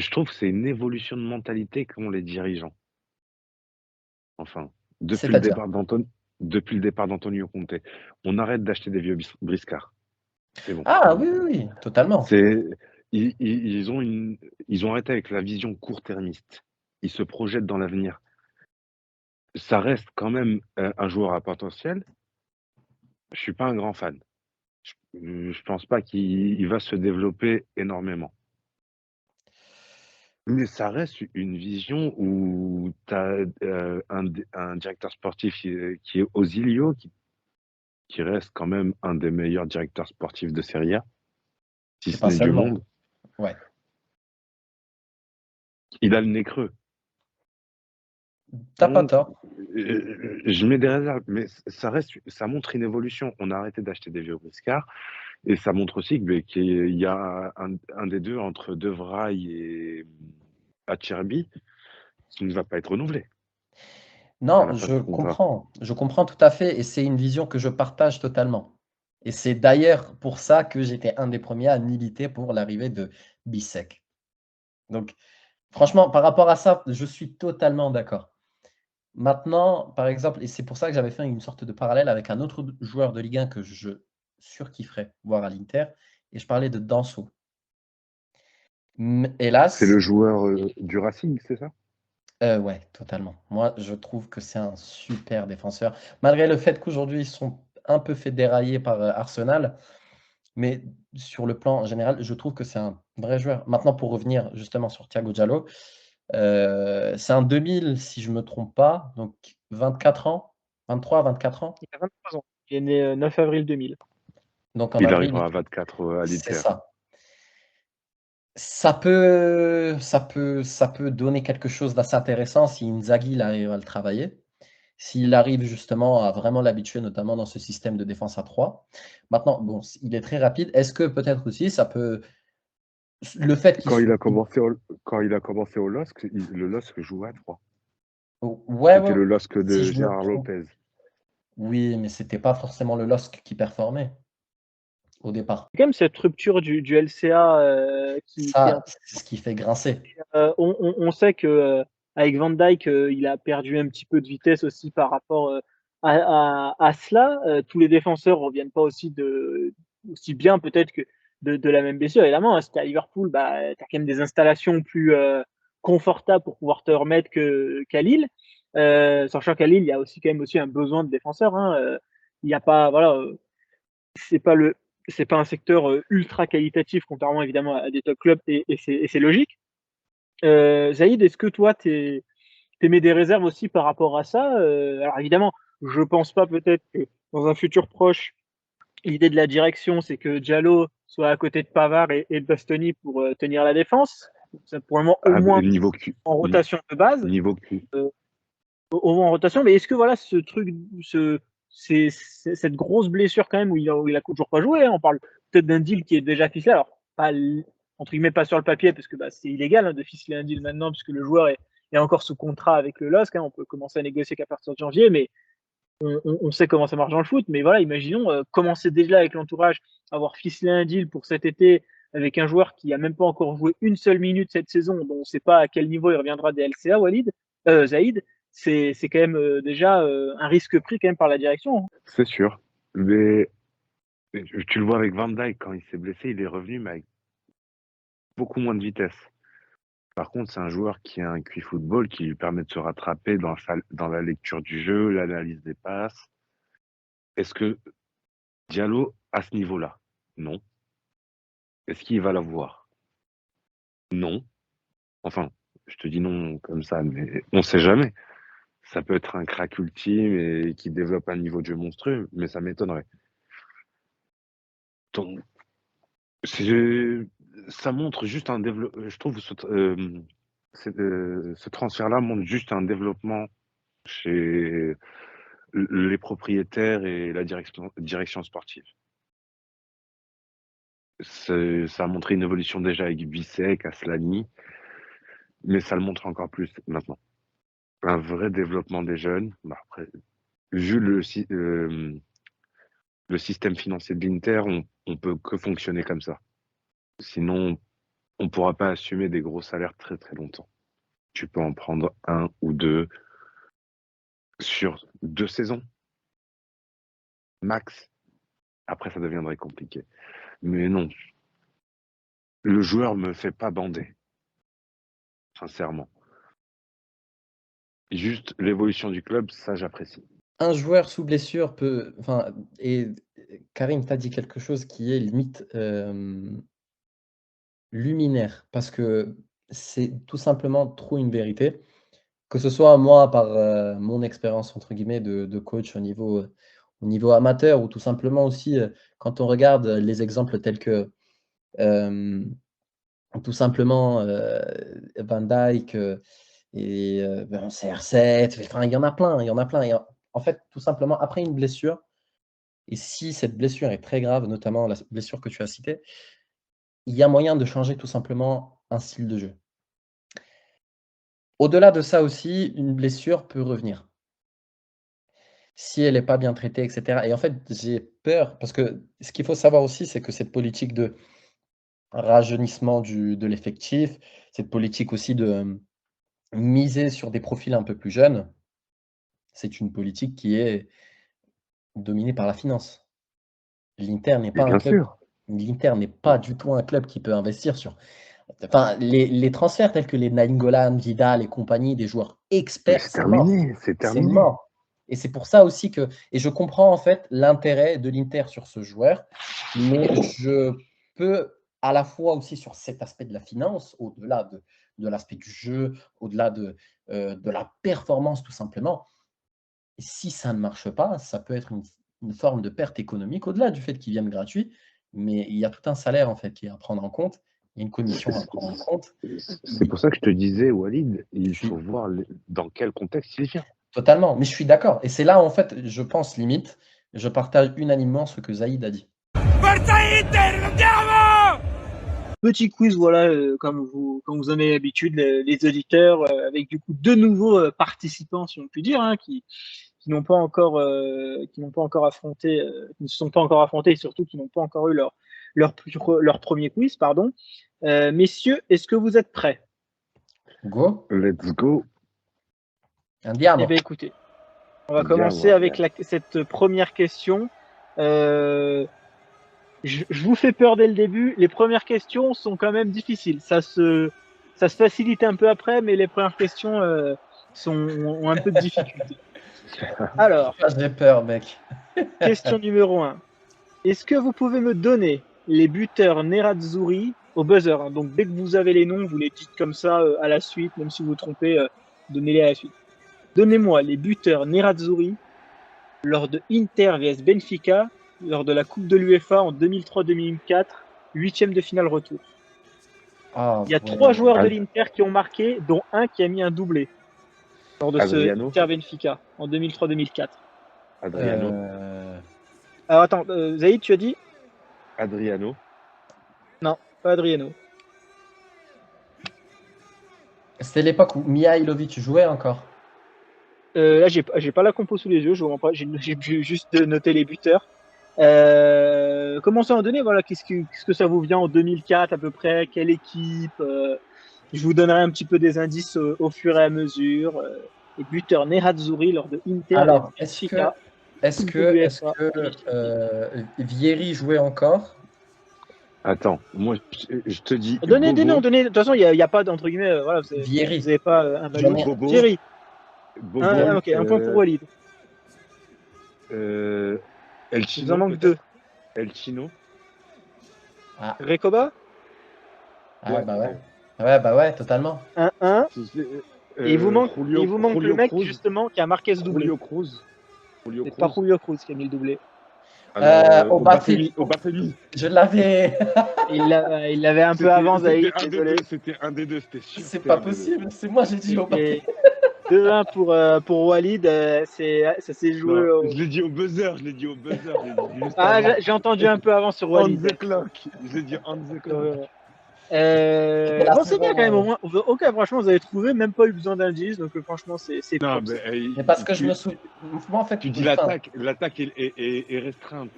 trouve que c'est une évolution de mentalité qu'ont les dirigeants. Enfin, depuis le C'est-à-dire? départ d'Antonio, depuis le départ d'Antonio Conte, on arrête d'acheter des vieux briscards. C'est bon. Ah oui, oui, oui, totalement. C'est, ils ont arrêté avec la vision court-termiste. Ils se projettent dans l'avenir. Ça reste quand même un joueur à potentiel. Je suis pas un grand fan. Je pense pas qu'il va se développer énormément. Mais ça reste une vision où tu as un directeur sportif qui est Osilio, qui reste quand même un des meilleurs directeurs sportifs de Serie A, si Et ce pas n'est du seulement. monde. Ouais. Il a le nez creux. T'as pas Donc, tort. je mets des réserves, mais ça montre une évolution. On a arrêté d'acheter des vieux briscards, et ça montre aussi qu'il y a un des deux entre De Vrij et Acerbi qui ne va pas être renouvelé à Non, la fin je du contrat. comprends. Je comprends tout à fait et c'est une vision que je partage totalement. Et c'est d'ailleurs pour ça que j'étais un des premiers à militer pour l'arrivée de Bissek. Donc, franchement, par rapport à ça, je suis totalement d'accord. Maintenant, par exemple, et c'est pour ça que j'avais fait une sorte de parallèle avec un autre joueur de Ligue 1 que je surkifferais voir à l'Inter, et je parlais de Danso. C'est le Hélas, joueur du Racing, c'est ça? ouais, totalement. Moi, je trouve que c'est un super défenseur. Malgré le fait qu'aujourd'hui, ils sont un peu fait dérailler par, Arsenal, mais sur le plan général, je trouve que c'est un vrai joueur. Maintenant, pour revenir justement sur Thiago Diallo, c'est un 2000 si je me trompe pas, donc 24 ans, 23-24 ans. Il a 23 ans. Il est né 9 avril 2000. Donc en Il avril, arrivera à 24 à c'est l'Inter. ça. Ça peut donner quelque chose d'assez intéressant si Inzaghi il arrive à le travailler. S'il arrive justement à vraiment l'habituer, notamment dans ce système de défense à 3. Maintenant, bon, il est très rapide. Est-ce que peut-être aussi ça peut le fait qu'il Quand il soit a commencé quand il a commencé au LOSC, le LOSC jouait à 3. ouais, C'était ouais, le LOSC si de je me Gérard trompe. Lopez. Oui, mais c'était pas forcément le LOSC qui performait au départ. Quand même cette rupture du LCA qui est Ça, c'est ce qui fait grincer. on sait que avec Van Dijk, il a perdu un petit peu de vitesse aussi par rapport à cela. Tous les défenseurs reviennent pas aussi bien peut-être que de la même blessure. Évidemment, hein, si tu à Liverpool, bah, tu as quand même des installations plus confortables pour pouvoir te remettre qu'à Lille. Sachant qu'à Lille, il y a aussi quand même aussi un besoin de défenseurs. Hein. Il n'y a pas, voilà, c'est pas le, c'est pas un secteur ultra qualitatif, contrairement évidemment à des top clubs, et c'est logique. Zaïd, est-ce que toi, t'émets des réserves aussi par rapport à ça? Alors évidemment, je pense pas peut-être que dans un futur proche, l'idée de la direction, c'est que Diallo soit à côté de Pavard et de Bastoni pour tenir la défense. Ça pour le moment, au Ah, moins niveau Q. en rotation de base, Niveau Q. au moins en rotation. Mais est-ce que voilà ce truc, cette grosse blessure quand même où il a toujours pas joué, hein, on parle peut-être d'un deal qui est déjà ficelé. Alors pas entre guillemets pas sur le papier parce que bah, c'est illégal hein, de ficeler un deal maintenant puisque le joueur est encore sous contrat avec le LOSC. Hein, on peut commencer à négocier qu'à partir de janvier, mais on sait comment ça marche dans le foot. Mais voilà, imaginons commencer déjà avec l'entourage, avoir ficelé un deal pour cet été avec un joueur qui a même pas encore joué une seule minute cette saison, dont on ne sait pas à quel niveau il reviendra des LCA, Zaïd, c'est quand même déjà un risque pris quand même par la direction. Hein. C'est sûr. Mais tu le vois avec Van Dijk, quand il s'est blessé, il est revenu, mais avec beaucoup moins de vitesse. Par contre, c'est un joueur qui a un QI football qui lui permet de se rattraper dans la lecture du jeu, l'analyse des passes. Est-ce que Diallo à ce niveau-là? Non. Est-ce qu'il va l'avoir? Non. Enfin, je te dis non comme ça, mais on sait jamais. Ça peut être un crack ultime et qui développe un niveau de jeu monstrueux, mais ça m'étonnerait. Donc, ça montre juste un développement. Je trouve ce transfert-là montre juste un développement chez les propriétaires et la direction sportive. Ça a montré une évolution déjà avec Bissek, Aslani, mais ça le montre encore plus maintenant. Un vrai développement des jeunes. Bah après, vu le système financier de l'Inter, on peut que fonctionner comme ça. Sinon, on ne pourra pas assumer des gros salaires très très longtemps. Tu peux en prendre 1 ou 2 sur 2 saisons, max. Après, ça deviendrait compliqué. Mais non, le joueur me fait pas bander, sincèrement. Juste l'évolution du club, ça j'apprécie. Un joueur sous blessure peut. Enfin, et Karim, tu as dit quelque chose qui est limite luminaire, parce que c'est tout simplement trop une vérité. Que ce soit moi, par mon expérience, entre guillemets, de coach au niveau amateur, ou tout simplement aussi quand on regarde les exemples tels que euh, tout simplement Van Dijk et CR7, enfin, il y en a plein, il y en a plein. Et en fait, tout simplement, après une blessure, et si cette blessure est très grave, notamment la blessure que tu as citée, il y a moyen de changer tout simplement un style de jeu. Au-delà de ça aussi, une blessure peut revenir si elle n'est pas bien traitée, etc. Et en fait, j'ai peur, parce que ce qu'il faut savoir aussi, c'est que cette politique de rajeunissement de l'effectif, cette politique aussi de miser sur des profils un peu plus jeunes, c'est une politique qui est dominée par la finance. L'Inter n'est Mais pas un bien club, sûr, l'Inter n'est pas du tout un club qui peut investir sur. Enfin, les transferts tels que les Nainggolan, Vidal et compagnie, des joueurs mais experts, c'est c'est mort. terminé, c'est C'est terminé. mort. Et c'est pour ça aussi que. Et je comprends en fait l'intérêt de l'Inter sur ce joueur, mais je peux à la fois aussi sur cet aspect de la finance, au-delà de l'aspect du jeu, au-delà de la performance tout simplement. Si ça ne marche pas, ça peut être une forme de perte économique, au-delà du fait qu'ils viennent gratuits, mais il y a tout un salaire en fait qui est à prendre en compte, il y a une commission à prendre en compte. C'est pour ça que je te disais, Walid, Je il suis faut voir dans quel contexte il vient. totalement, mais je suis d'accord. Et c'est là en fait, je pense limite, je partage unanimement ce que Zaïd a dit. Petit quiz, voilà, comme vous en avez l'habitude, les auditeurs, avec du coup 2 nouveaux participants, si on peut dire, hein, qui n'ont pas encore affronté, qui ne se sont pas encore affrontés, et surtout qui n'ont pas encore eu leur premier quiz, pardon. Messieurs, est-ce que vous êtes prêts? Go, Let's go. un Eh diable. bien, écoutez, on va Andiamo, commencer avec andiamo. cette première question. Je vous fais peur dès le début. Les premières questions sont quand même difficiles. Ça se facilite un peu après, mais les premières questions ont un peu de difficulté. Alors, J'ai peur, mec. question numéro 1. Est-ce que vous pouvez me donner les buteurs Nerazzurri au buzzer, hein? Donc, dès que vous avez les noms, vous les dites comme ça à la suite, même si vous vous trompez, donnez-les à la suite. Donnez-moi les buteurs Nerazzurri lors de Inter vs Benfica, lors de la Coupe de l'UEFA en 2003-2004, 8e de finale retour. Ah, Il y a ouais. 3 joueurs de l'Inter qui ont marqué, dont un qui a mis un doublé lors de ce Adriano. Inter Benfica en 2003-2004. Adriano. Alors attends, Zaïd, tu as dit? Adriano. Non, pas Adriano. C'était l'époque où Mihailovic jouait encore. Là, j'ai pas la compo sous les yeux, je vois pas. J'ai juste noté les buteurs. Commencez à en donner, voilà, qu'est-ce que ça vous vient en 2004 à peu près, quelle équipe, je vous donnerai un petit peu des indices au fur et à mesure. Les buteurs Nerazzurri lors de Inter Alors, et Benfica. est-ce que Vieri jouait encore? Attends, moi je te dis. Donnez des Bobo. noms, donnez. De toute façon, il n'y a pas d'entre guillemets, voilà, vous Vieri. n'avez pas un ballon. Bobo. Thierry. Bobo. Ok, un point pour Walid. El Il Chino. vous en manque 2. El Chino. Ah, Recoba. ouais, bah ouais. Ouais, bah ouais, totalement. 1-1. Et il vous manque Julio le mec Cruz. justement qui a marqué ce doublé. Julio Cruz. C'est pas Julio Cruz qui a mis le doublé. Obafemi. Obafemi. Je l'avais. Il l'avait un peu avant, Zaïd, désolé. C'était un des deux, c'était sûr. C'est pas possible. C'est moi, j'ai dit Obafemi. 2-1 pour Walid, ça s'est joué Non, au... je l'ai dit au buzzer, j'ai entendu un peu avant sur On Walid. the clock. Je l'ai dit on the clock. Bon, c'est bien quand même, au moins. Ok, franchement, vous avez trouvé, même pas eu besoin d'indice, donc franchement, c'est Non, propre. mais, Mais parce que je me souviens. Moi, en fait, tu dis l'attaque est restreinte.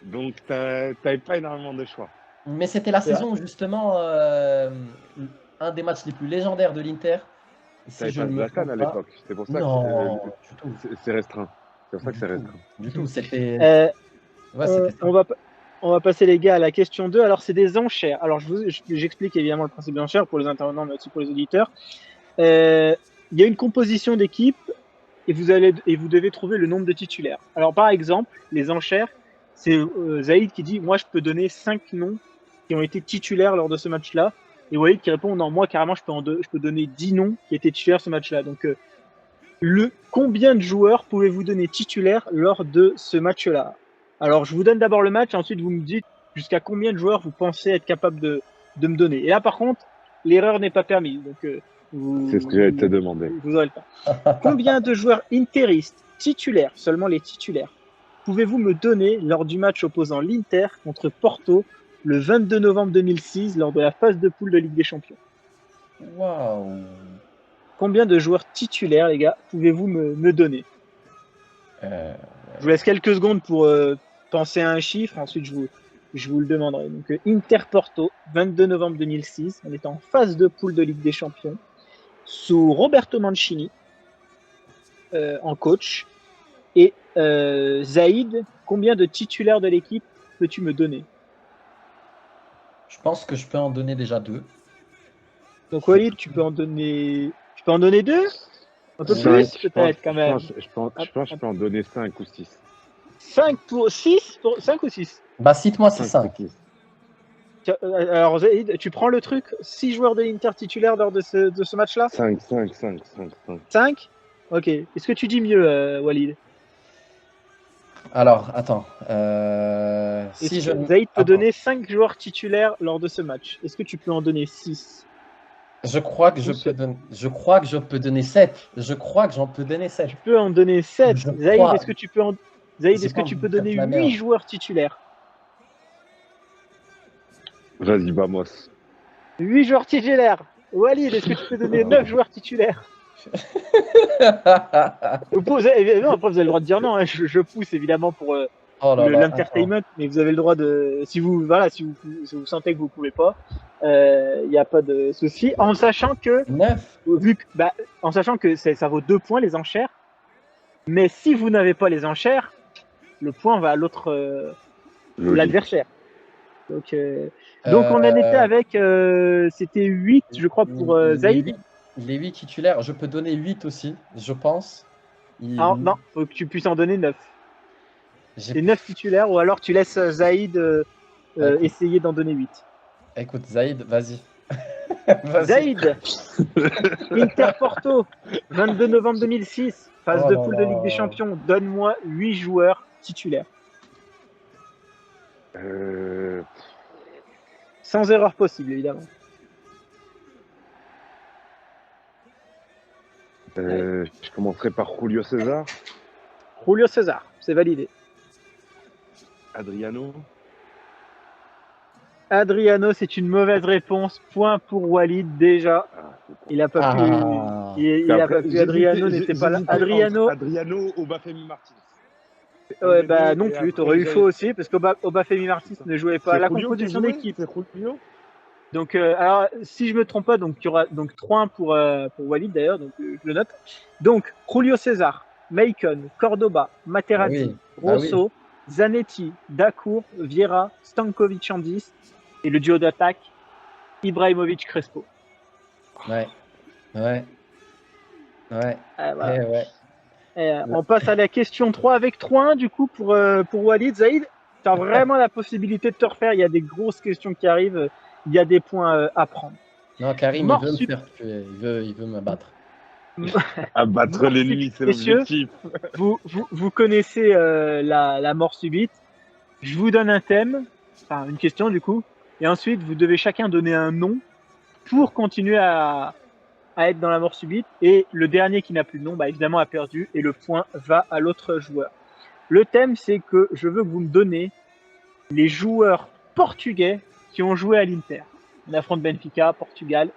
Donc, t'avais pas énormément de choix. Mais c'était la C'est vrai. saison où, justement, un des matchs les plus légendaires de l'Inter. Si T'avais je pas ne me Zlatan trompe à pas. l'époque. C'est pour ça que Non, du tout. c'est restreint. C'est pour ça que Du c'est tout. restreint. Du tout. C'était. Euh, Ouais, c'était ça. on va passer, les gars, à la question 2. Alors, c'est des enchères. Alors, j'explique évidemment le principe des enchères pour les intervenants, mais aussi pour les auditeurs. Il y a une composition d'équipe et vous devez trouver le nombre de titulaires. Alors, par exemple, les enchères, c'est Zaïd qui dit moi, je peux donner 5 noms qui ont été titulaires lors de ce match-là. Et Walid qui répond non, moi, carrément, je peux donner 10 noms qui étaient titulaires ce match-là. Donc, combien de joueurs pouvez-vous donner titulaires lors de ce match-là? Alors, je vous donne d'abord le match, ensuite vous me dites jusqu'à combien de joueurs vous pensez être capable de me donner. Et là, par contre, l'erreur n'est pas permise. Donc, C'est ce que j'allais te demander. vous aurez le temps. Combien de joueurs interistes titulaires, seulement les titulaires, pouvez-vous me donner lors du match opposant l'Inter contre Porto le 22 novembre 2006 lors de la phase de poule de Ligue des Champions? Waouh. Combien de joueurs titulaires, les gars, pouvez-vous me donner? Je vous laisse quelques secondes pour penser à un chiffre, ensuite je vous le demanderai. Donc Inter Porto, 22 novembre 2006, on est en phase de poule de Ligue des Champions, sous Roberto Mancini en coach. Et Zaïd, combien de titulaires de l'équipe peux-tu me donner? Je pense que je peux en donner déjà 2. Donc Walid, tu peux en donner 2? Un peu Cinq, plus je peut-être pense- quand même. Je pense que je peux en donner 5 ou 6. 5 pour 6 pour 5 ou 6? Bah, cite-moi si 5. Alors Zaïd, tu prends le truc, 6 joueurs de l'Inter titulaires lors de ce match-là? 5. 5? Ok. Est-ce que tu dis mieux, Walid? Alors, attends. Si je... Zaïd peut Attends. donner 5 joueurs titulaires lors de ce match. Est-ce que tu peux en donner 6? Je crois que je peux donner 7. Je crois que j'en peux donner 7. Tu peux en donner 7. Je Zaïd, crois. est-ce que tu peux J'ai pas envie de donner faire de la 8 merde. joueurs titulaires? Vas-y, vamos. 8 joueurs titulaires. Walid, est-ce que tu peux donner 9 joueurs titulaires? Non, après vous avez le droit de dire non, hein. Je pousse évidemment pour Oh là là, l'entertainment, mais vous avez le droit de, si vous sentez que vous pouvez pas, il n'y a pas de souci, en sachant que 9. en sachant que ça vaut 2 points les enchères, mais si vous n'avez pas les enchères, le point va à l'autre, l'adversaire. Donc on en était avec, c'était 8 je crois pour Zaïd. Les 8 titulaires, je peux donner 8 aussi, je pense. Non, faut que tu puisses en donner 9. C'est 9 titulaires, ou alors tu laisses Zaïd essayer d'en donner 8. Écoute, Zaïd, vas-y. Zaïd, Inter Porto, 22 novembre 2006, phase de poule de Ligue des Champions. Donne-moi 8 joueurs titulaires. Sans erreur possible, évidemment. Je commencerai par Julio César. Julio César, c'est validé. Adriano, c'est une mauvaise réponse. Point pour Walid déjà. Il n'a pas pu. Il a pas pu. Adriano n'était pas là. Adriano ou Bafemi Martins. Ouais, bah non plus. T'aurais eu faux aussi parce qu'Obafemi Martins ne jouait pas. La composition d'équipe. Donc, alors, si je me trompe pas, donc il y aura donc 3-1 pour Walid d'ailleurs, donc je le note. Donc Julio César, Maicon, Cordoba, Materazzi, Rosso, Zanetti, Dacour, Vieira, Stankovic en 10 et le duo d'attaque Ibrahimovic Crespo. Ouais. Voilà. On passe à la question 3 avec 3-1 du coup pour Walid. Zaïd, tu as vraiment la possibilité de te refaire. Il y a des grosses questions qui arrivent. Il y a des points à prendre. Non, Karim, il veut me faire tuer. Il veut me battre. Abattre l'ennemi, c'est l'objectif. Vous connaissez la mort subite. Je vous donne un thème, enfin une question du coup, et ensuite vous devez chacun donner un nom pour continuer à être dans la mort subite. Et le dernier qui n'a plus de nom, bah, évidemment a perdu et le point va à l'autre joueur. Le thème, c'est que je veux que vous me donnez les joueurs portugais qui ont joué à l'Inter. On affronte Benfica, Portugal,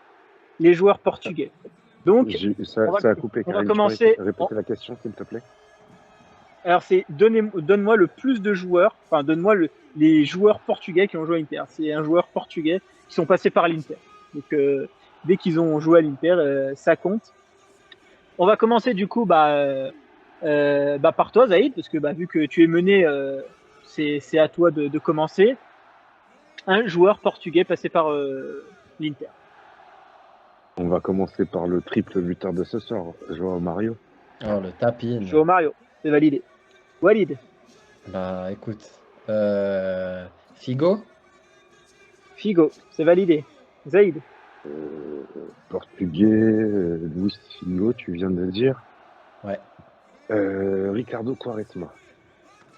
les joueurs portugais. Donc, ça a coupé. on va commencer. Répéter la question, s'il te plaît. Alors, c'est donne-moi le plus de joueurs, enfin, donne-moi les joueurs portugais qui ont joué à l'Inter. C'est un joueur portugais qui sont passés par l'Inter. Donc, dès qu'ils ont joué à l'Inter, ça compte. On va commencer du coup par toi, Zaïd, parce que vu que tu es mené, c'est à toi de commencer. Un joueur portugais passé par l'Inter. On va commencer par le triple buteur de ce soir, Joao Mario. Oh, le tapin. Joao Mario, c'est validé. Walid. Bah, écoute. Figo. Figo, c'est validé. Zaïd. Portugais, Luis Figo, tu viens de le dire. Ouais. Ricardo Quaresma.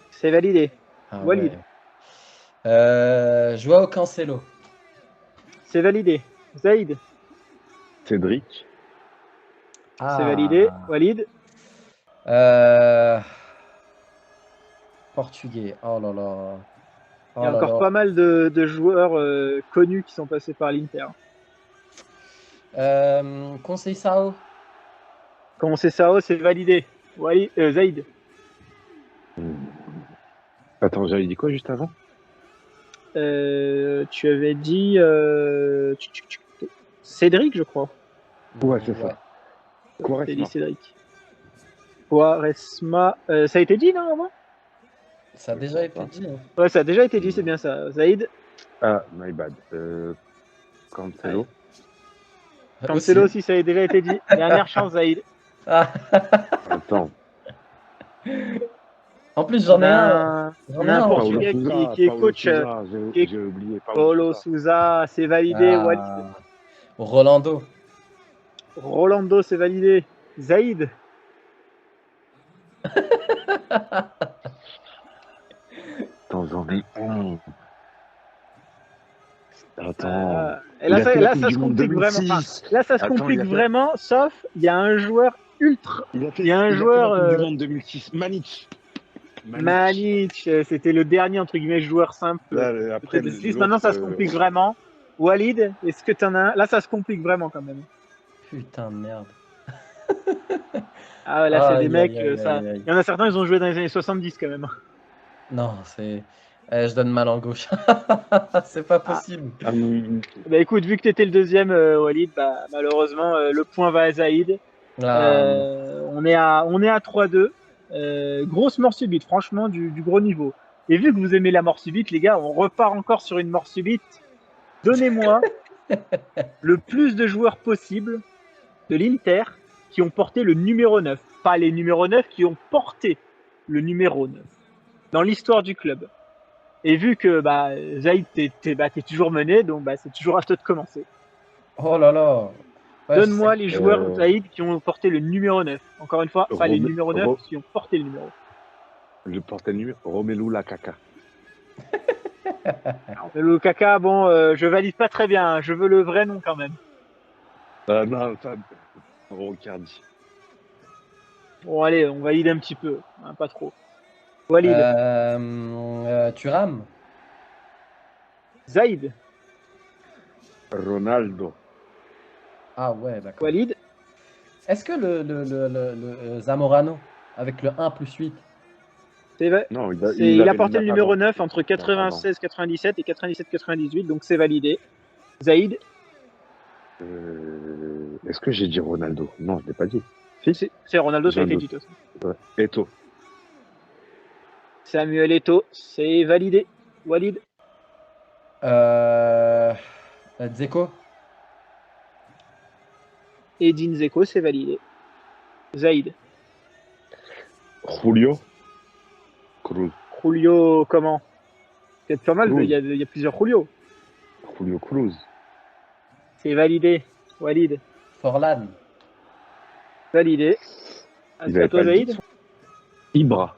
C'est validé. Ah, Walid. ouais. Joao Cancelo. C'est validé. Zaïd. Cédric. Ah. C'est validé. Walid. Portugais. Oh là là. Il y a encore pas mal de joueurs connus qui sont passés par l'Inter. Conceição. Conceição, c'est validé. Zaïd. Attends, j'avais dit quoi juste avant? Tu avais dit Cédric, je crois. Ouais, c'est ça. T'as Quaresma. dit Cédric. Quaresma. Ça a été dit, non, avant? Ça a déjà été dit. Hein. Ouais, ça a déjà été dit, c'est bien ça. Zaïd. Ah, my bad. Cancelo. Cancelo aussi, ça a déjà été dit. Dernière chance, Zaïd. Ah. Attends. En plus, j'en ai un. On a un Portugais qui est coach. J'ai oublié. Paulo Sousa, c'est validé. Walid. Rolando. Rolando, c'est validé. Zaïd. Attends, j'en ai un. Attends. Et là, ça se complique vraiment. Enfin, là, ça se complique vraiment, sauf il y a un joueur ultra. Il y a un joueur. Du monde 2006, Manic. Manic, c'était le dernier entre guillemets joueur simple. Là, après, maintenant, ça se complique vraiment. Walid, est-ce que t'en as un? Là, ça se complique vraiment quand même. Putain de merde. Ah ouais, là, c'est des mecs. Il y en a certains, ils ont joué dans les années 70 quand même. Non, c'est. Je donne ma langue gauche. C'est pas possible. Bah écoute, vu que tu étais le deuxième, Walid, malheureusement, le point va à Zaïd. On est à 3-2. Grosse mort subite, franchement, du gros niveau. Et vu que vous aimez la mort subite, les gars, on repart encore sur une mort subite. Donnez-moi le plus de joueurs possible de l'Inter qui ont porté le numéro 9. Pas les numéros 9, qui ont porté le numéro 9 dans l'histoire du club. Et vu que Zaïd, t'es toujours mené, donc c'est toujours à toi de commencer. Oh là là. Ouais, donne-moi les joueurs Zaïd qui ont porté le numéro 9. Encore une fois, pas les numéros 9 qui ont porté le numéro. Le porté le numéro Romelu Lukaku. Le Lukaku, bon, je valide pas très bien. Je veux le vrai nom quand même. Non, ça. Rocardi. Bon, allez, on valide un petit peu. Hein, pas trop. Walid. Thuram. Zaïd. Ronaldo. Ah ouais, d'accord. Walid. Est-ce que le Zamorano, avec le 1 plus 8, non, il a porté le numéro 9 entre 96-97 et 97-98, donc c'est validé. Zaïd. Est-ce que j'ai dit Ronaldo? Non, je ne l'ai pas dit. Si. C'est Ronaldo, ça a été dit. Ouais. Eto'o. Samuel Eto'o, c'est validé. Walid. Dzeko. Edin Dzeko, c'est validé. Zaïd. Julio Cruz. Julio, comment? C'est pas mal, il y a plusieurs Julio. Julio Cruz. C'est validé. Walid. Forlan. Validé. À toi, Zaïd. Ibra.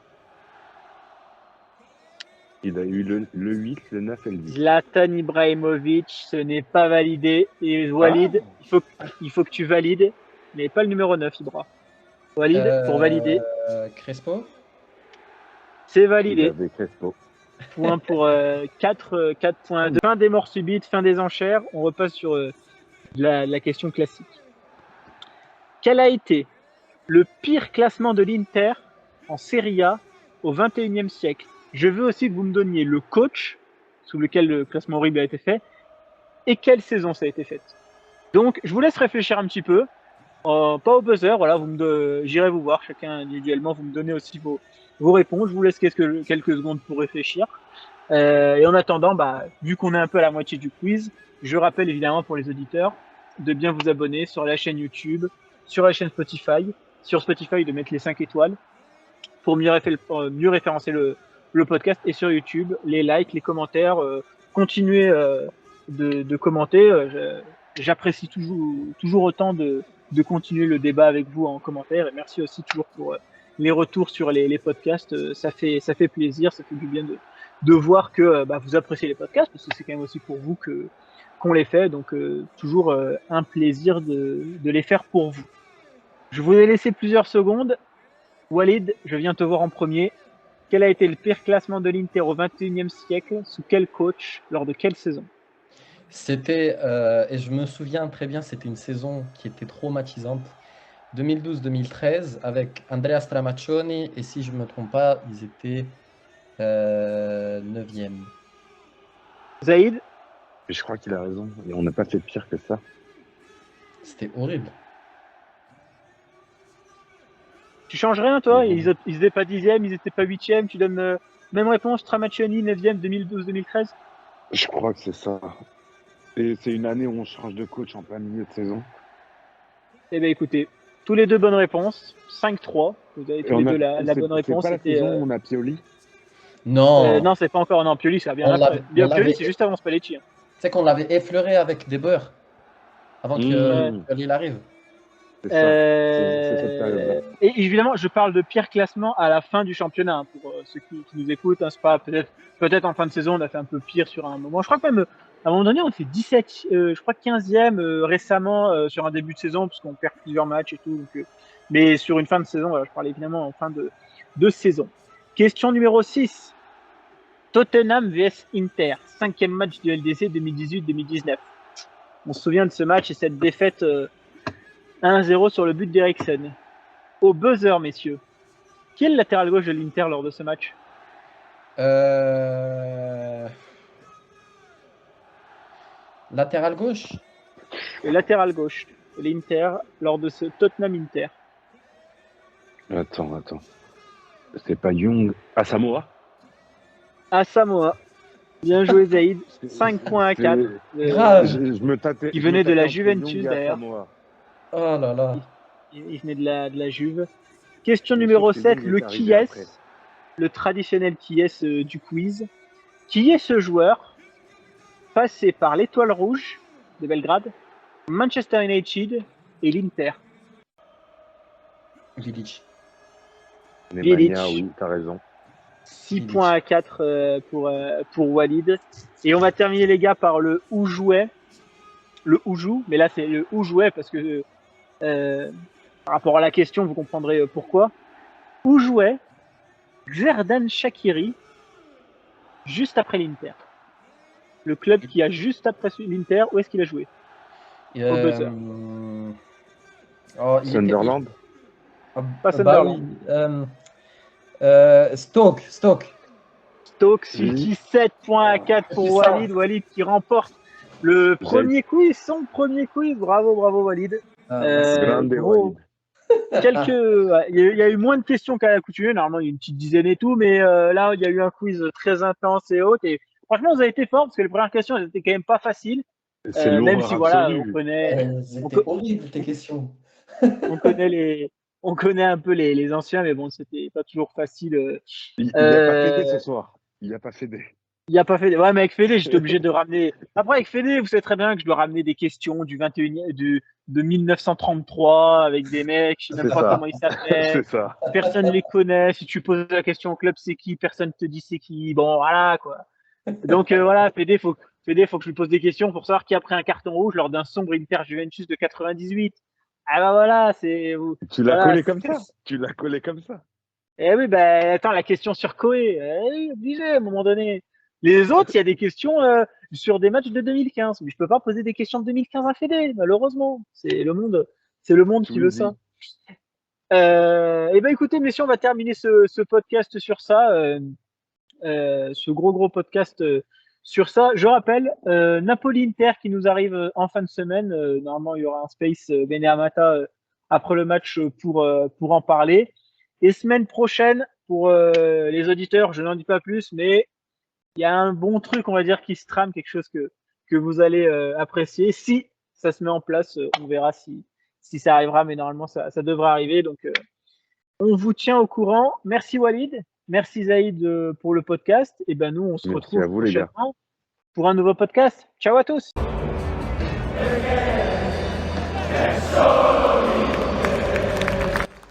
Il a eu le 8, le 9 et le 10. Zlatan Ibrahimovic, ce n'est pas validé. Et Walid, il faut que tu valides, mais pas le numéro 9, Ibra. Walid, pour valider. Crespo. C'est validé. Crespo. Point pour 4 points. Fin des morts subites, fin des enchères. On repasse sur la question classique. Quel a été le pire classement de l'Inter en Serie A au 21e siècle. Je veux aussi que vous me donniez le coach sous lequel le classement horrible a été fait et quelle saison ça a été fait. Donc, je vous laisse réfléchir un petit peu. Pas au buzzer, voilà, j'irai vous voir chacun individuellement, vous me donnez aussi vos réponses. Je vous laisse quelques secondes pour réfléchir. Et en attendant, vu qu'on est un peu à la moitié du quiz, je rappelle évidemment pour les auditeurs de bien vous abonner sur la chaîne YouTube, sur la chaîne Spotify, sur Spotify de mettre les 5 étoiles pour mieux référencer le podcast, et sur YouTube, les likes, les commentaires, continuez de commenter. J'apprécie toujours autant de continuer le débat avec vous en commentaire, et merci aussi toujours pour les retours sur les podcasts. Ça fait plaisir, ça fait du bien de voir que vous appréciez les podcasts, parce que c'est quand même aussi pour vous qu'on les fait, donc toujours un plaisir de les faire pour vous. Je vous ai laissé plusieurs secondes. Walid, je viens te voir en premier. Quel a été le pire classement de l'Inter au XXIe siècle? Sous quel coach? Lors de quelle saison? C'était, et je me souviens très bien, c'était une saison qui était traumatisante. 2012-2013 avec Andrea Stramaccioni, et si je ne me trompe pas, ils étaient 9e. Zaïd? Je crois qu'il a raison. Et on n'a pas fait pire que ça. C'était horrible. Tu changes rien, toi? Ils étaient pas 10e, ils étaient pas 8e. Tu donnes même réponse, Stramaccioni, 9e, 2012-2013? Je crois que c'est ça. Et c'est une année où on change de coach en plein milieu de saison. Eh bien, écoutez, tous les deux bonnes réponses. 5-3. Vous avez tous les deux la bonne réponse. C'est pas la saison où on a Pioli? Non, non, c'est pas encore. Non, Pioli, c'est bien après. Pioli, c'est juste avant Spalletti. Tu sais qu'on l'avait effleuré avec des beurres avant que Pioli arrive. C'est ça. C'est cette période-là. Et évidemment, je parle de pire classement à la fin du championnat. Pour ceux qui nous écoutent, c'est pas peut-être en fin de saison, on a fait un peu pire sur un moment. Je crois que même à un moment donné, on fait 17, je crois 15e récemment sur un début de saison, parce qu'on perd plusieurs matchs et tout. Donc, mais sur une fin de saison, je parlais évidemment en fin de saison. Question numéro 6. Tottenham vs Inter, 5e match du LDC 2018-2019. On se souvient de ce match et cette défaite 1-0 sur le but d'Eriksen. Au buzzer, messieurs. Qui est le latéral gauche de l'Inter lors de ce match? Latéral gauche? Le latéral gauche de l'Inter lors de ce Tottenham-Inter. Attends. C'est pas Young. Asamoah? Asamoah. Bien joué, Zaïd. 5 points à 4. Grave. Je me tâtais. Il venait de la Juventus, d'ailleurs. Oh là là. Il venait de la Juve. Question numéro 7, le qui est, le traditionnel qui est du quiz. Qui est ce joueur passé par l'Étoile Rouge de Belgrade, Manchester United et l'Inter? Vidic. Nemanja, oui, t'as raison. 6 points à 4 pour Walid. Et on va terminer, les gars, par le où jouait. Le où joue, mais là c'est le où jouait parce que par rapport à la question, vous comprendrez pourquoi. Où jouait Xherdan Shaqiri juste après l'Inter? Le club qui a juste après l'Inter, où est-ce qu'il a joué? Au buzzer. Sunderland? Pas Sunderland. Stoke. Stoke, 7 points à 4 pour Walid. Walid qui remporte le premier quiz, son premier quiz. Bravo Walid. Grande Walid. Il y a eu moins de questions qu'à l'accoutumée. Normalement, il y a une petite dizaine et tout, mais là, il y a eu un quiz très intense et haute. Et franchement, vous avez été fort parce que les premières questions, elles étaient quand même pas faciles. Même si voilà, on connaît. C'était horrible tes questions. On connaît un peu les anciens, mais bon, c'était pas toujours facile. Il n'a pas fédé ce soir. Il n'a pas fédé. Ouais, mais avec Fédé, j'étais obligé de ramener. Après, avec Fédé, vous savez très bien que je dois ramener des questions du 21e, de 1933 avec des mecs, je sais même pas comment ils s'appellent. C'est ça. Personne les connaît. Si tu poses la question au club, c'est qui? Personne te dit c'est qui. Bon, voilà, quoi. Donc, voilà, Fédé, faut que je lui pose des questions pour savoir qui a pris un carton rouge lors d'un sombre Inter Juventus de 98. Ah bah voilà, c'est. Tu l'as collé comme ça. Tu l'as collé comme ça. Eh oui, attends, la question sur Koé, obligé à un moment donné. Les autres, il y a des questions sur des matchs de 2015, mais je peux pas poser des questions de 2015 à Fédé, malheureusement. C'est le monde qui veut ça. Et ben écoutez, messieurs, on va terminer ce podcast sur ça, ce gros podcast sur ça. Je rappelle, Napoli-Inter qui nous arrive en fin de semaine. Normalement, il y aura un space Beneamata après le match pour en parler. Et semaine prochaine, pour les auditeurs, je n'en dis pas plus, mais il y a un bon truc, on va dire, qui se trame, quelque chose que vous allez apprécier. Si ça se met en place, on verra si ça arrivera, mais normalement, ça devrait arriver. Donc, on vous tient au courant. Merci Walid, merci Zaïd pour le podcast. Et ben nous, on se Merci retrouve à vous, les gars. prochainement pour un nouveau podcast. Ciao à tous.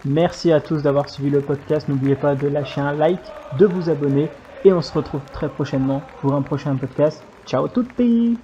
Merci à tous d'avoir suivi le podcast. N'oubliez pas de lâcher un like, de vous abonner et on se retrouve très prochainement pour un prochain podcast. Ciao tutti!